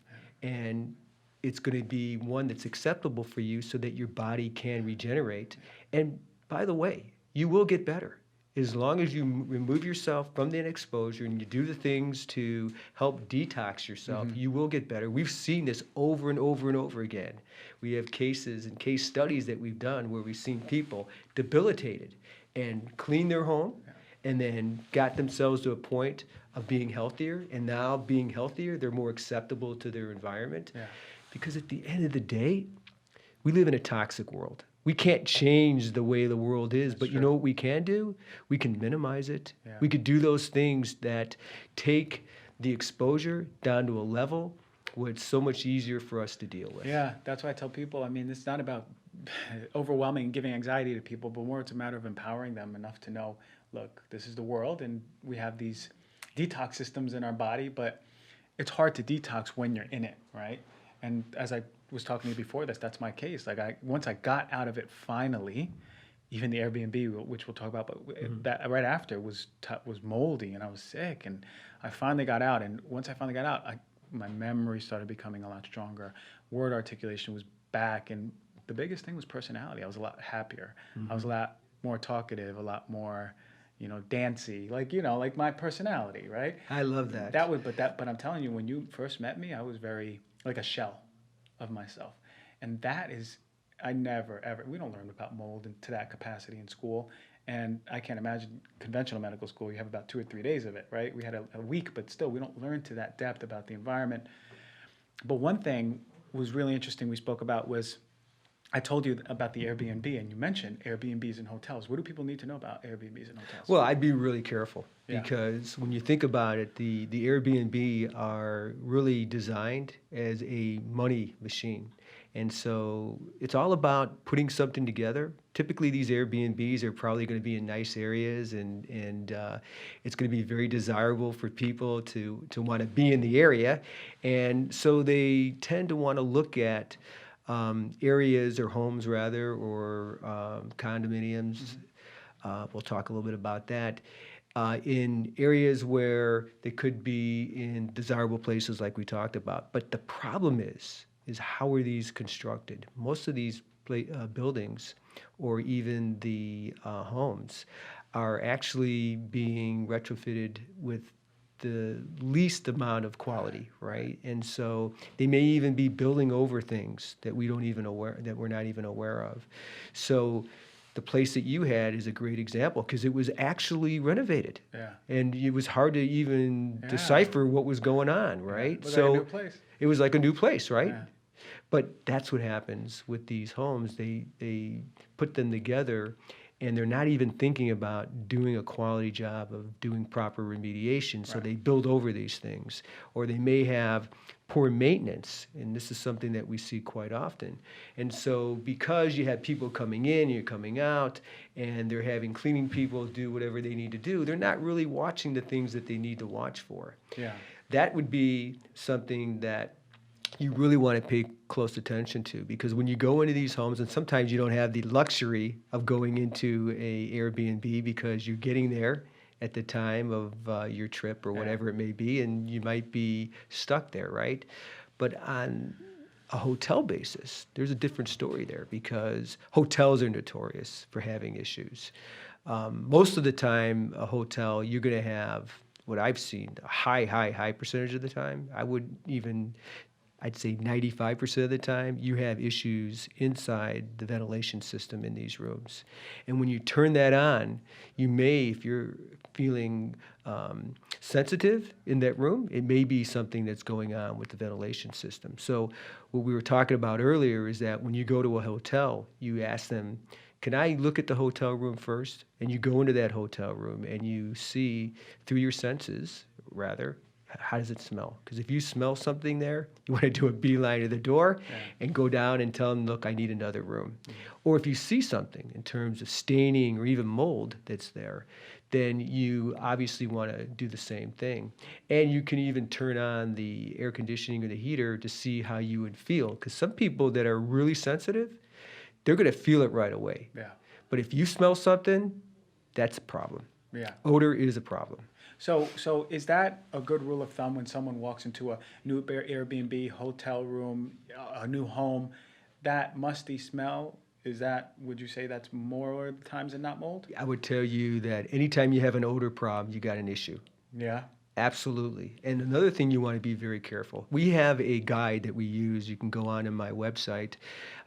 and it's going to be one that's acceptable for you so that your body can regenerate. And by the way, you will get better. As long as you remove yourself from that exposure and you do the things to help detox yourself, you will get better. We've seen this over and over and over again. We have cases and case studies that we've done where we've seen people debilitated and clean their home and then got themselves to a point of being healthier. And now being healthier, they're more acceptable to their environment. Yeah. Because at the end of the day, we live in a toxic world. We can't change the way the world is, but you know what we can do? We can minimize it. Yeah. We could do those things that take the exposure down to a level where it's so much easier for us to deal with. Yeah, that's why I tell people, I mean, it's not about overwhelming and giving anxiety to people, but more it's a matter of empowering them enough to know, look, this is the world and we have these detox systems in our body, but it's hard to detox when you're in it, right? And as I was talking to you before this, that's my case. Like once I got out of it finally, even the Airbnb, which we'll talk about, but that right after was moldy and I was sick, and I finally got out. And once I finally got out, my memory started becoming a lot stronger. Word articulation was back, and the biggest thing was personality. I was a lot happier. I was a lot more talkative, a lot more, dancey, like my personality, right? I love that. But I'm telling you, when you first met me, I was very like a shell of myself. And that is, I never, ever, we don't learn about mold to that capacity in school. And I can't imagine conventional medical school, you have about 2 or 3 days of it, right? We had a week, but still, we don't learn to that depth about the environment. But one thing was really interesting we spoke about was, I told you about the Airbnb, and you mentioned Airbnbs and hotels. What do people need to know about Airbnbs and hotels? Well, I'd be really careful because when you think about it, the Airbnb are really designed as a money machine. And so it's all about putting something together. Typically, these Airbnbs are probably going to be in nice areas, and it's going to be very desirable for people to want to be in the area. And so they tend to want to look at areas or homes rather, or condominiums. We'll talk a little bit about that. In areas where they could be in desirable places like we talked about. But the problem is how are these constructed? Most of these buildings or even the homes are actually being retrofitted with the least amount of quality, right? And so they may even be building over things that we're not even aware of. So the place that you had is a great example because it was actually renovated. Yeah. And it was hard to even decipher what was going on, right? It was so like a new place. It was like a new place, right? Yeah. But that's what happens with these homes. They put them together, and they're not even thinking about doing a quality job of doing proper remediation. So they build over these things. Or they may have poor maintenance, and this is something that we see quite often. And so because you have people coming in, you're coming out, and they're having cleaning people do whatever they need to do, they're not really watching the things that they need to watch for. Yeah. That would be something that you really want to pay close attention to, because when you go into these homes, and sometimes you don't have the luxury of going into a Airbnb because you're getting there at the time of your trip or Yeah. whatever it may be, and you might be stuck there, right? But on a hotel basis, there's a different story there, because hotels are notorious for having issues. Most of the time, a hotel, you're going to have what I've seen, a high percentage of the time. I'd say 95% of the time, you have issues inside the ventilation system in these rooms. And when you turn that on, you may, if you're feeling sensitive in that room, it may be something that's going on with the ventilation system. So what we were talking about earlier is that when you go to a hotel, you ask them, can I look at the hotel room first? And you go into that hotel room and you see through your senses, rather, how does it smell? Because if you smell something there, you want to do a beeline to the door and go down and tell them, look, I need another room. Or if you see something in terms of staining or even mold that's there, then you obviously want to do the same thing. And you can even turn on the air conditioning or the heater to see how you would feel. Because some people that are really sensitive, they're going to feel it right away. Yeah. But if you smell something, that's a problem. Yeah. Odor is a problem. So is that a good rule of thumb when someone walks into a new Airbnb, hotel room, a new home, that musty smell? Would you say that's more times than not mold? I would tell you that anytime you have an odor problem, you got an issue. Yeah. Absolutely. And another thing you want to be very careful. We have a guide that we use. You can go on my website.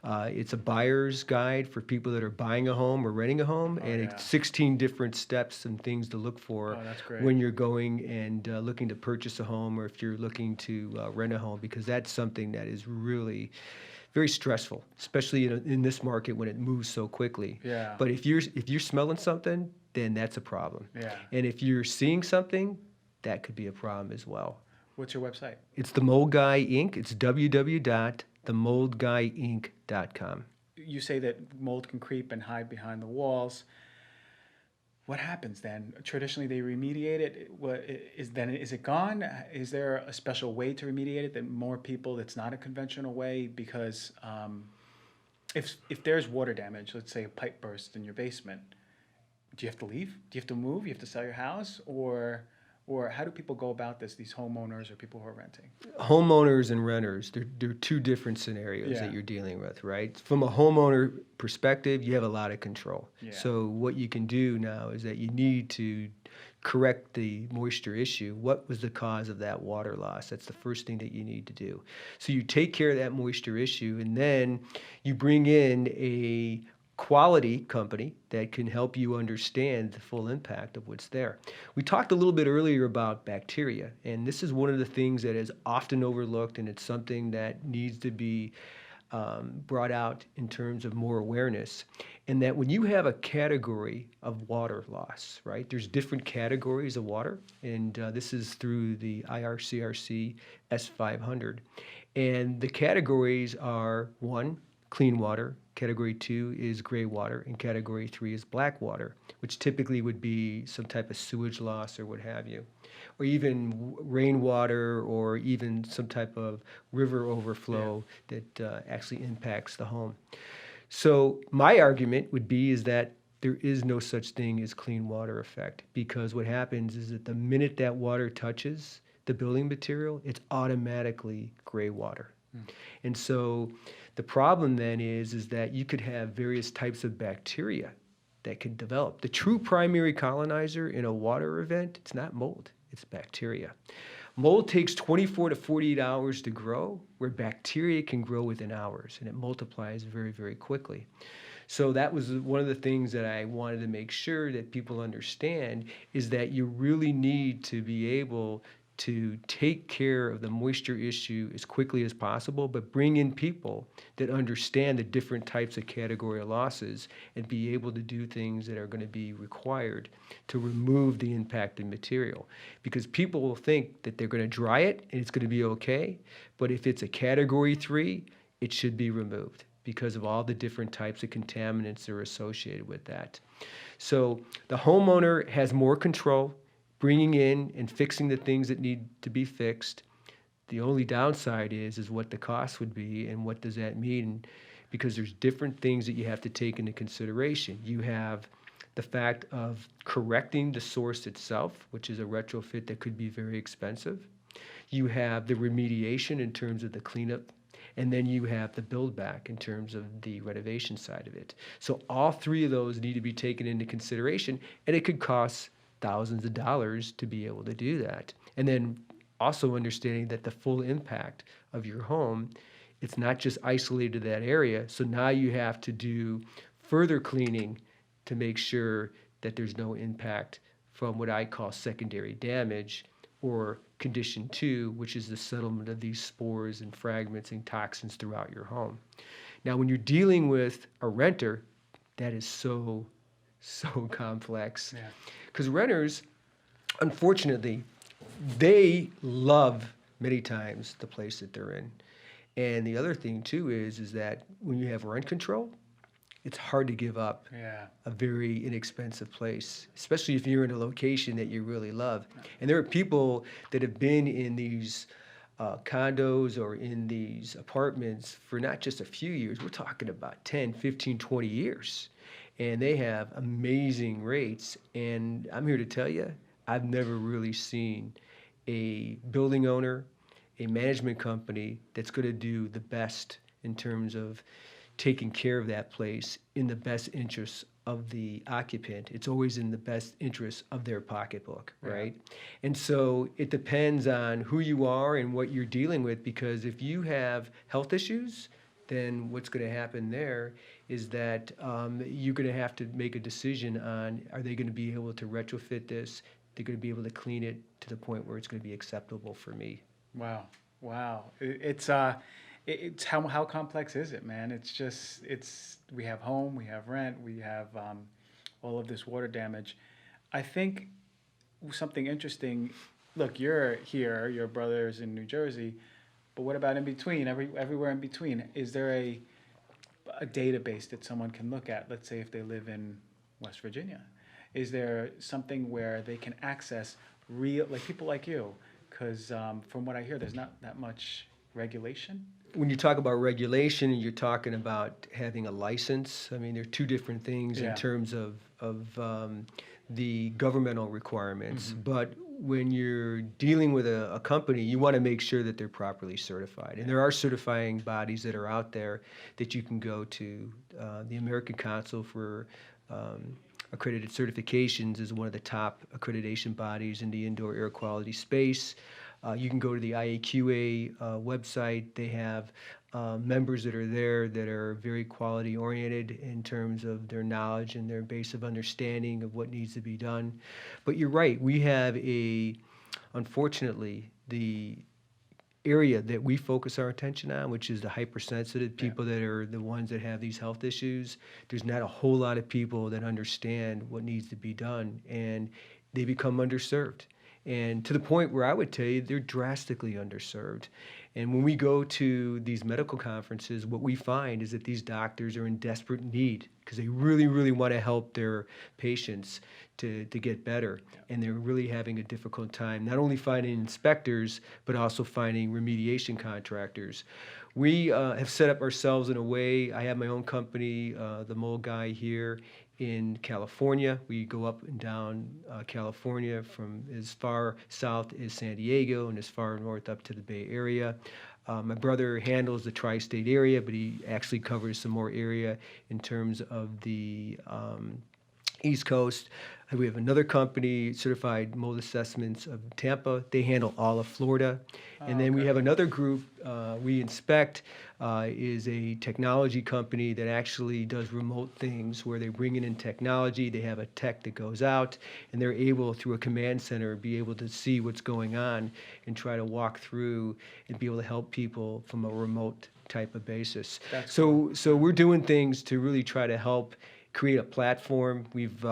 It's a buyer's guide for people that are buying a home or renting a home, and yeah. it's 16 different steps and things to look for That's great. when you're going and looking to purchase a home, or if you're looking to rent a home, because that's something that is really very stressful, especially in this market when it moves so quickly. Yeah. But if you're smelling something, then that's a problem. Yeah. And if you're seeing something, that could be a problem as well. What's your website? It's The Mold Guy Inc. It's www.themoldguyinc.com. You say that mold can creep and hide behind the walls. What happens then? Traditionally, they remediate it. Is it gone? Is there a special way to remediate it that more people? That's not a conventional way, because if there's water damage, let's say a pipe burst in your basement, do you have to leave? Do you have to move? You have to sell your house, or how do people go about this? These homeowners or people who are renting? Homeowners and renters, they're two different scenarios that you're dealing with, right? From a homeowner perspective, you have a lot of control. Yeah. So what you can do now is that you need to correct the moisture issue. What was the cause of that water loss? That's the first thing that you need to do. So you take care of that moisture issue, and then you bring in a quality company that can help you understand the full impact of what's there. We talked a little bit earlier about bacteria, and this is one of the things that is often overlooked, and it's something that needs to be brought out in terms of more awareness. And that when you have a category of water loss, right, there's different categories of water, and this is through the IRCRC S500. And the categories are: 1, clean water; category 2 is gray water; and category 3 is black water, which typically would be some type of sewage loss or what have you, or even rainwater, or even some type of river overflow that actually impacts the home. So my argument would be is that there is no such thing as clean water effect, because what happens is that the minute that water touches the building material, it's automatically gray water. And so the problem then is that you could have various types of bacteria that could develop. The true primary colonizer in a water event, it's not mold, it's bacteria. Mold takes 24 to 48 hours to grow, where bacteria can grow within hours, and it multiplies very, very quickly. So that was one of the things that I wanted to make sure that people understand, is that you really need to be able to take care of the moisture issue as quickly as possible, but bring in people that understand the different types of category of losses and be able to do things that are going to be required to remove the impacted material. Because people will think that they're going to dry it and it's going to be okay, but if it's a category 3, it should be removed because of all the different types of contaminants that are associated with that. So the homeowner has more control, bringing in and fixing the things that need to be fixed. The only downside is what the cost would be and what does that mean, because there's different things that you have to take into consideration. You have the fact of correcting the source itself, which is a retrofit that could be very expensive. You have the remediation in terms of the cleanup, and then you have the build back in terms of the renovation side of it. So all three of those need to be taken into consideration, and it could cost thousands of dollars to be able to do that. And then also understanding that the full impact of your home, it's not just isolated to that area. So now you have to do further cleaning to make sure that there's no impact from what I call secondary damage, or condition two, which is the settlement of these spores and fragments and toxins throughout your home. Now, when you're dealing with a renter, that is so complex. Yeah. Because renters, unfortunately, they love many times the place that they're in. And the other thing too is that when you have rent control, it's hard to give up Yeah. a very inexpensive place, especially if you're in a location that you really love. And there are people that have been in these condos or in these apartments for not just a few years, we're talking about 10, 15, 20 years. And they have amazing rates. And I'm here to tell you, I've never really seen a building owner, a management company that's going to do the best in terms of taking care of that place in the best interests of the occupant. It's always in the best interest of their pocketbook, right? And so it depends on who you are and what you're dealing with, because if you have health issues, then what's going to happen there is that you're going to have to make a decision on, are they going to be able to retrofit this? They're going to be able to clean it to the point where it's going to be acceptable for me. Wow. Wow. It's how complex is it, man? It's we have home, we have rent, we have all of this water damage. I think something interesting. Look, you're here, your brother's in New Jersey, but what about in between? Everywhere in between, is there a database that someone can look at? Let's say if they live in West Virginia, is there something where they can access real, like people like you? Because from what I hear, there's not that much regulation. When you talk about regulation, you're talking about having a license. I mean, there are two different things Yeah. in terms of the governmental requirements. But when you're dealing with a company, you want to make sure that they're properly certified. And there are certifying bodies that are out there that you can go to. The American Council for Accredited Certifications is one of the top accreditation bodies in the indoor air quality space. You can go to the IAQA website. They have members that are there that are very quality oriented in terms of their knowledge and their base of understanding of what needs to be done. But you're right, we have unfortunately, the area that we focus our attention on, which is the hypersensitive people that are the ones that have these health issues. There's not a whole lot of people that understand what needs to be done, and they become underserved. And to the point where I would tell you they're drastically underserved. And when we go to these medical conferences, what we find is that these doctors are in desperate need because they really, really want to help their patients to get better. And they're really having a difficult time, not only finding inspectors, but also finding remediation contractors. We have set up ourselves in a way. I have my own company, the Mold Guy here in California. We go up and down California from as far south as San Diego and as far north up to the Bay Area. My brother handles the tri-state area, but he actually covers some more area in terms of the East Coast. We have another company, Certified Mold Assessments of Tampa. They handle all of Florida. And then we have another group we inspect is a technology company that actually does remote things where they bring in technology. They have a tech that goes out, and they're able, through a command center, be able to see what's going on and try to walk through and be able to help people from a remote type of basis. So we're doing things to really try to help create a platform. We've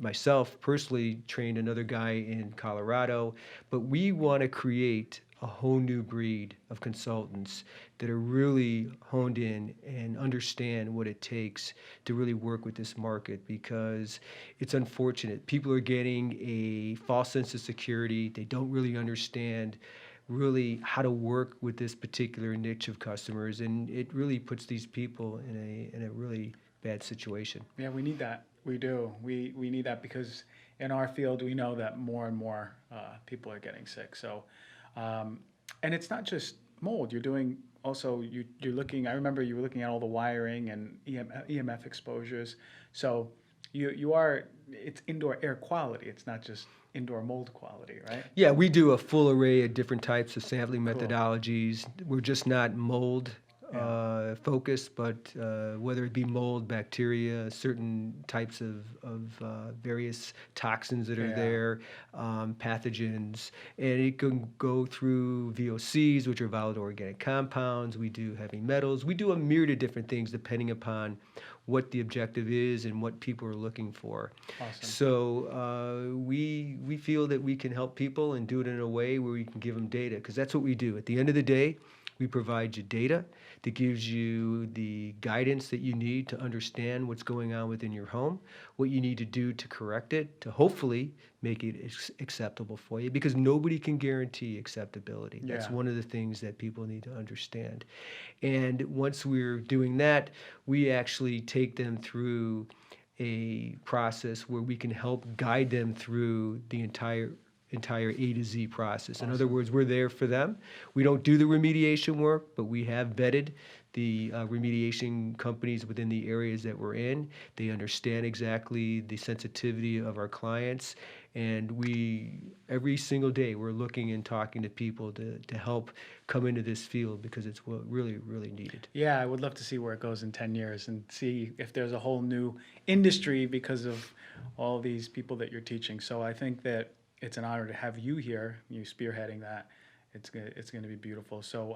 myself personally trained another guy in Colorado, but we want to create a whole new breed of consultants that are really honed in and understand what it takes to really work with this market, because it's unfortunate. People are getting a false sense of security. They don't really understand really how to work with this particular niche of customers, and it really puts these people in a really bad situation. Yeah, we need that. We do. We need that because in our field, we know that more and more people are getting sick. So, and it's not just mold. You're doing also, you're looking, I remember you were looking at all the wiring and EMF exposures. So you are, it's indoor air quality. It's not just indoor mold quality, right? Yeah, we do a full array of different types of sampling Cool. methodologies. We're just not mold Yeah. focused, but whether it be mold, bacteria, certain types of various toxins that are Yeah. there, pathogens, and it can go through VOCs, which are volatile organic compounds. We do heavy metals. We do a myriad of different things depending upon what the objective is and what people are looking for. Awesome. So we feel that we can help people and do it in a way where we can give them data, because that's what we do. At the end of the day, we provide you data that gives you the guidance that you need to understand what's going on within your home, what you need to do to correct it, to hopefully make it acceptable for you, because nobody can guarantee acceptability. That's Yeah. one of the things that people need to understand. And once we're doing that, we actually take them through a process where we can help guide them through the entire A to Z process. In other words, we're there for them. We don't do the remediation work, but we have vetted the remediation companies within the areas that we're in. They understand exactly the sensitivity of our clients, and every single day we're looking and talking to people to help come into this field, because it's what really, really needed. Yeah, I would love to see where it goes in 10 years and see if there's a whole new industry because of all these people that you're teaching. So I think that it's an honor to have you here, you spearheading that. It's going to be beautiful. So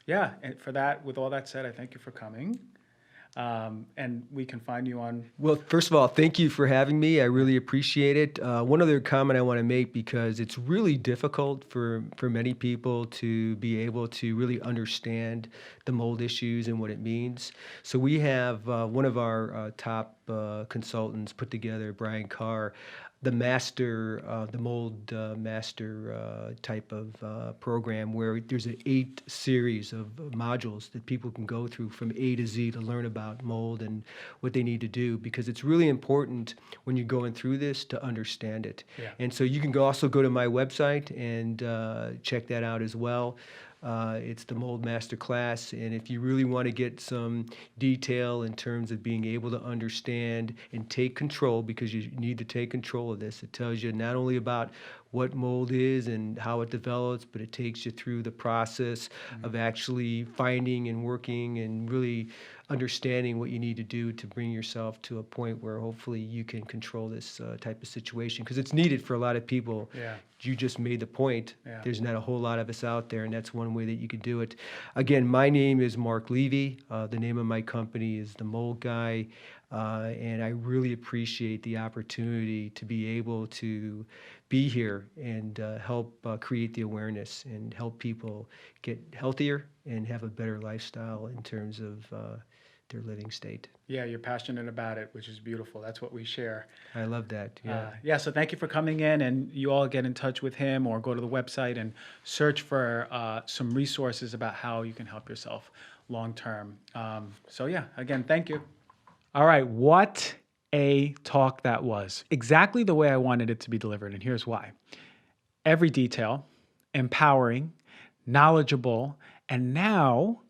yeah, and for that, with all that said, I thank you for coming. And we can find you on. Well, first of all, thank you for having me. I really appreciate it. One other comment I want to make, because it's really difficult for many people to be able to really understand the mold issues and what it means. So we have one of our top consultants put together, Brian Carr, the mold master type of program, where there's an 8 series of modules that people can go through from A to Z to learn about mold and what they need to do, because it's really important when you're going through this to understand it. Yeah. And so you can also go to my website and check that out as well. It's the Mold Master Class, and if you really want to get some detail in terms of being able to understand and take control, because you need to take control of this, it tells you not only about what mold is and how it develops, but it takes you through the process of actually finding and working and really understanding what you need to do to bring yourself to a point where hopefully you can control this type of situation, because it's needed for a lot of people. Yeah. You just made the point. Yeah. There's not a whole lot of us out there, and that's one way that you could do it. Again, my name is Mark Levy. The name of my company is The Mold Guy, and I really appreciate the opportunity to be able to be here and help create the awareness and help people get healthier and have a better lifestyle in terms of their living state. Yeah, you're passionate about it, which is beautiful. That's what we share. I love that. Yeah. Yeah, so thank you for coming in, and you all get in touch with him or go to the website and search for some resources about how you can help yourself long term. So yeah, again, thank you. All right, what a talk that was. Exactly the way I wanted it to be delivered, and here's why. Every detail, empowering, knowledgeable, and now,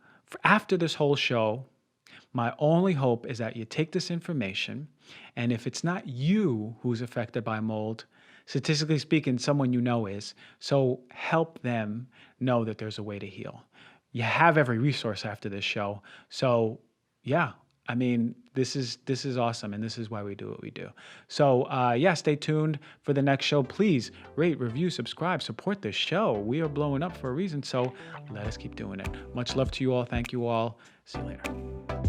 after this whole show, my only hope is that you take this information, and if it's not you who's affected by mold, statistically speaking, someone you know is, so help them know that there's a way to heal. You have every resource after this show. So yeah, I mean, this is awesome, and this is why we do what we do. So yeah, stay tuned for the next show. Please rate, review, subscribe, support this show. We are blowing up for a reason, so let us keep doing it. Much love to you all. Thank you all. See you later.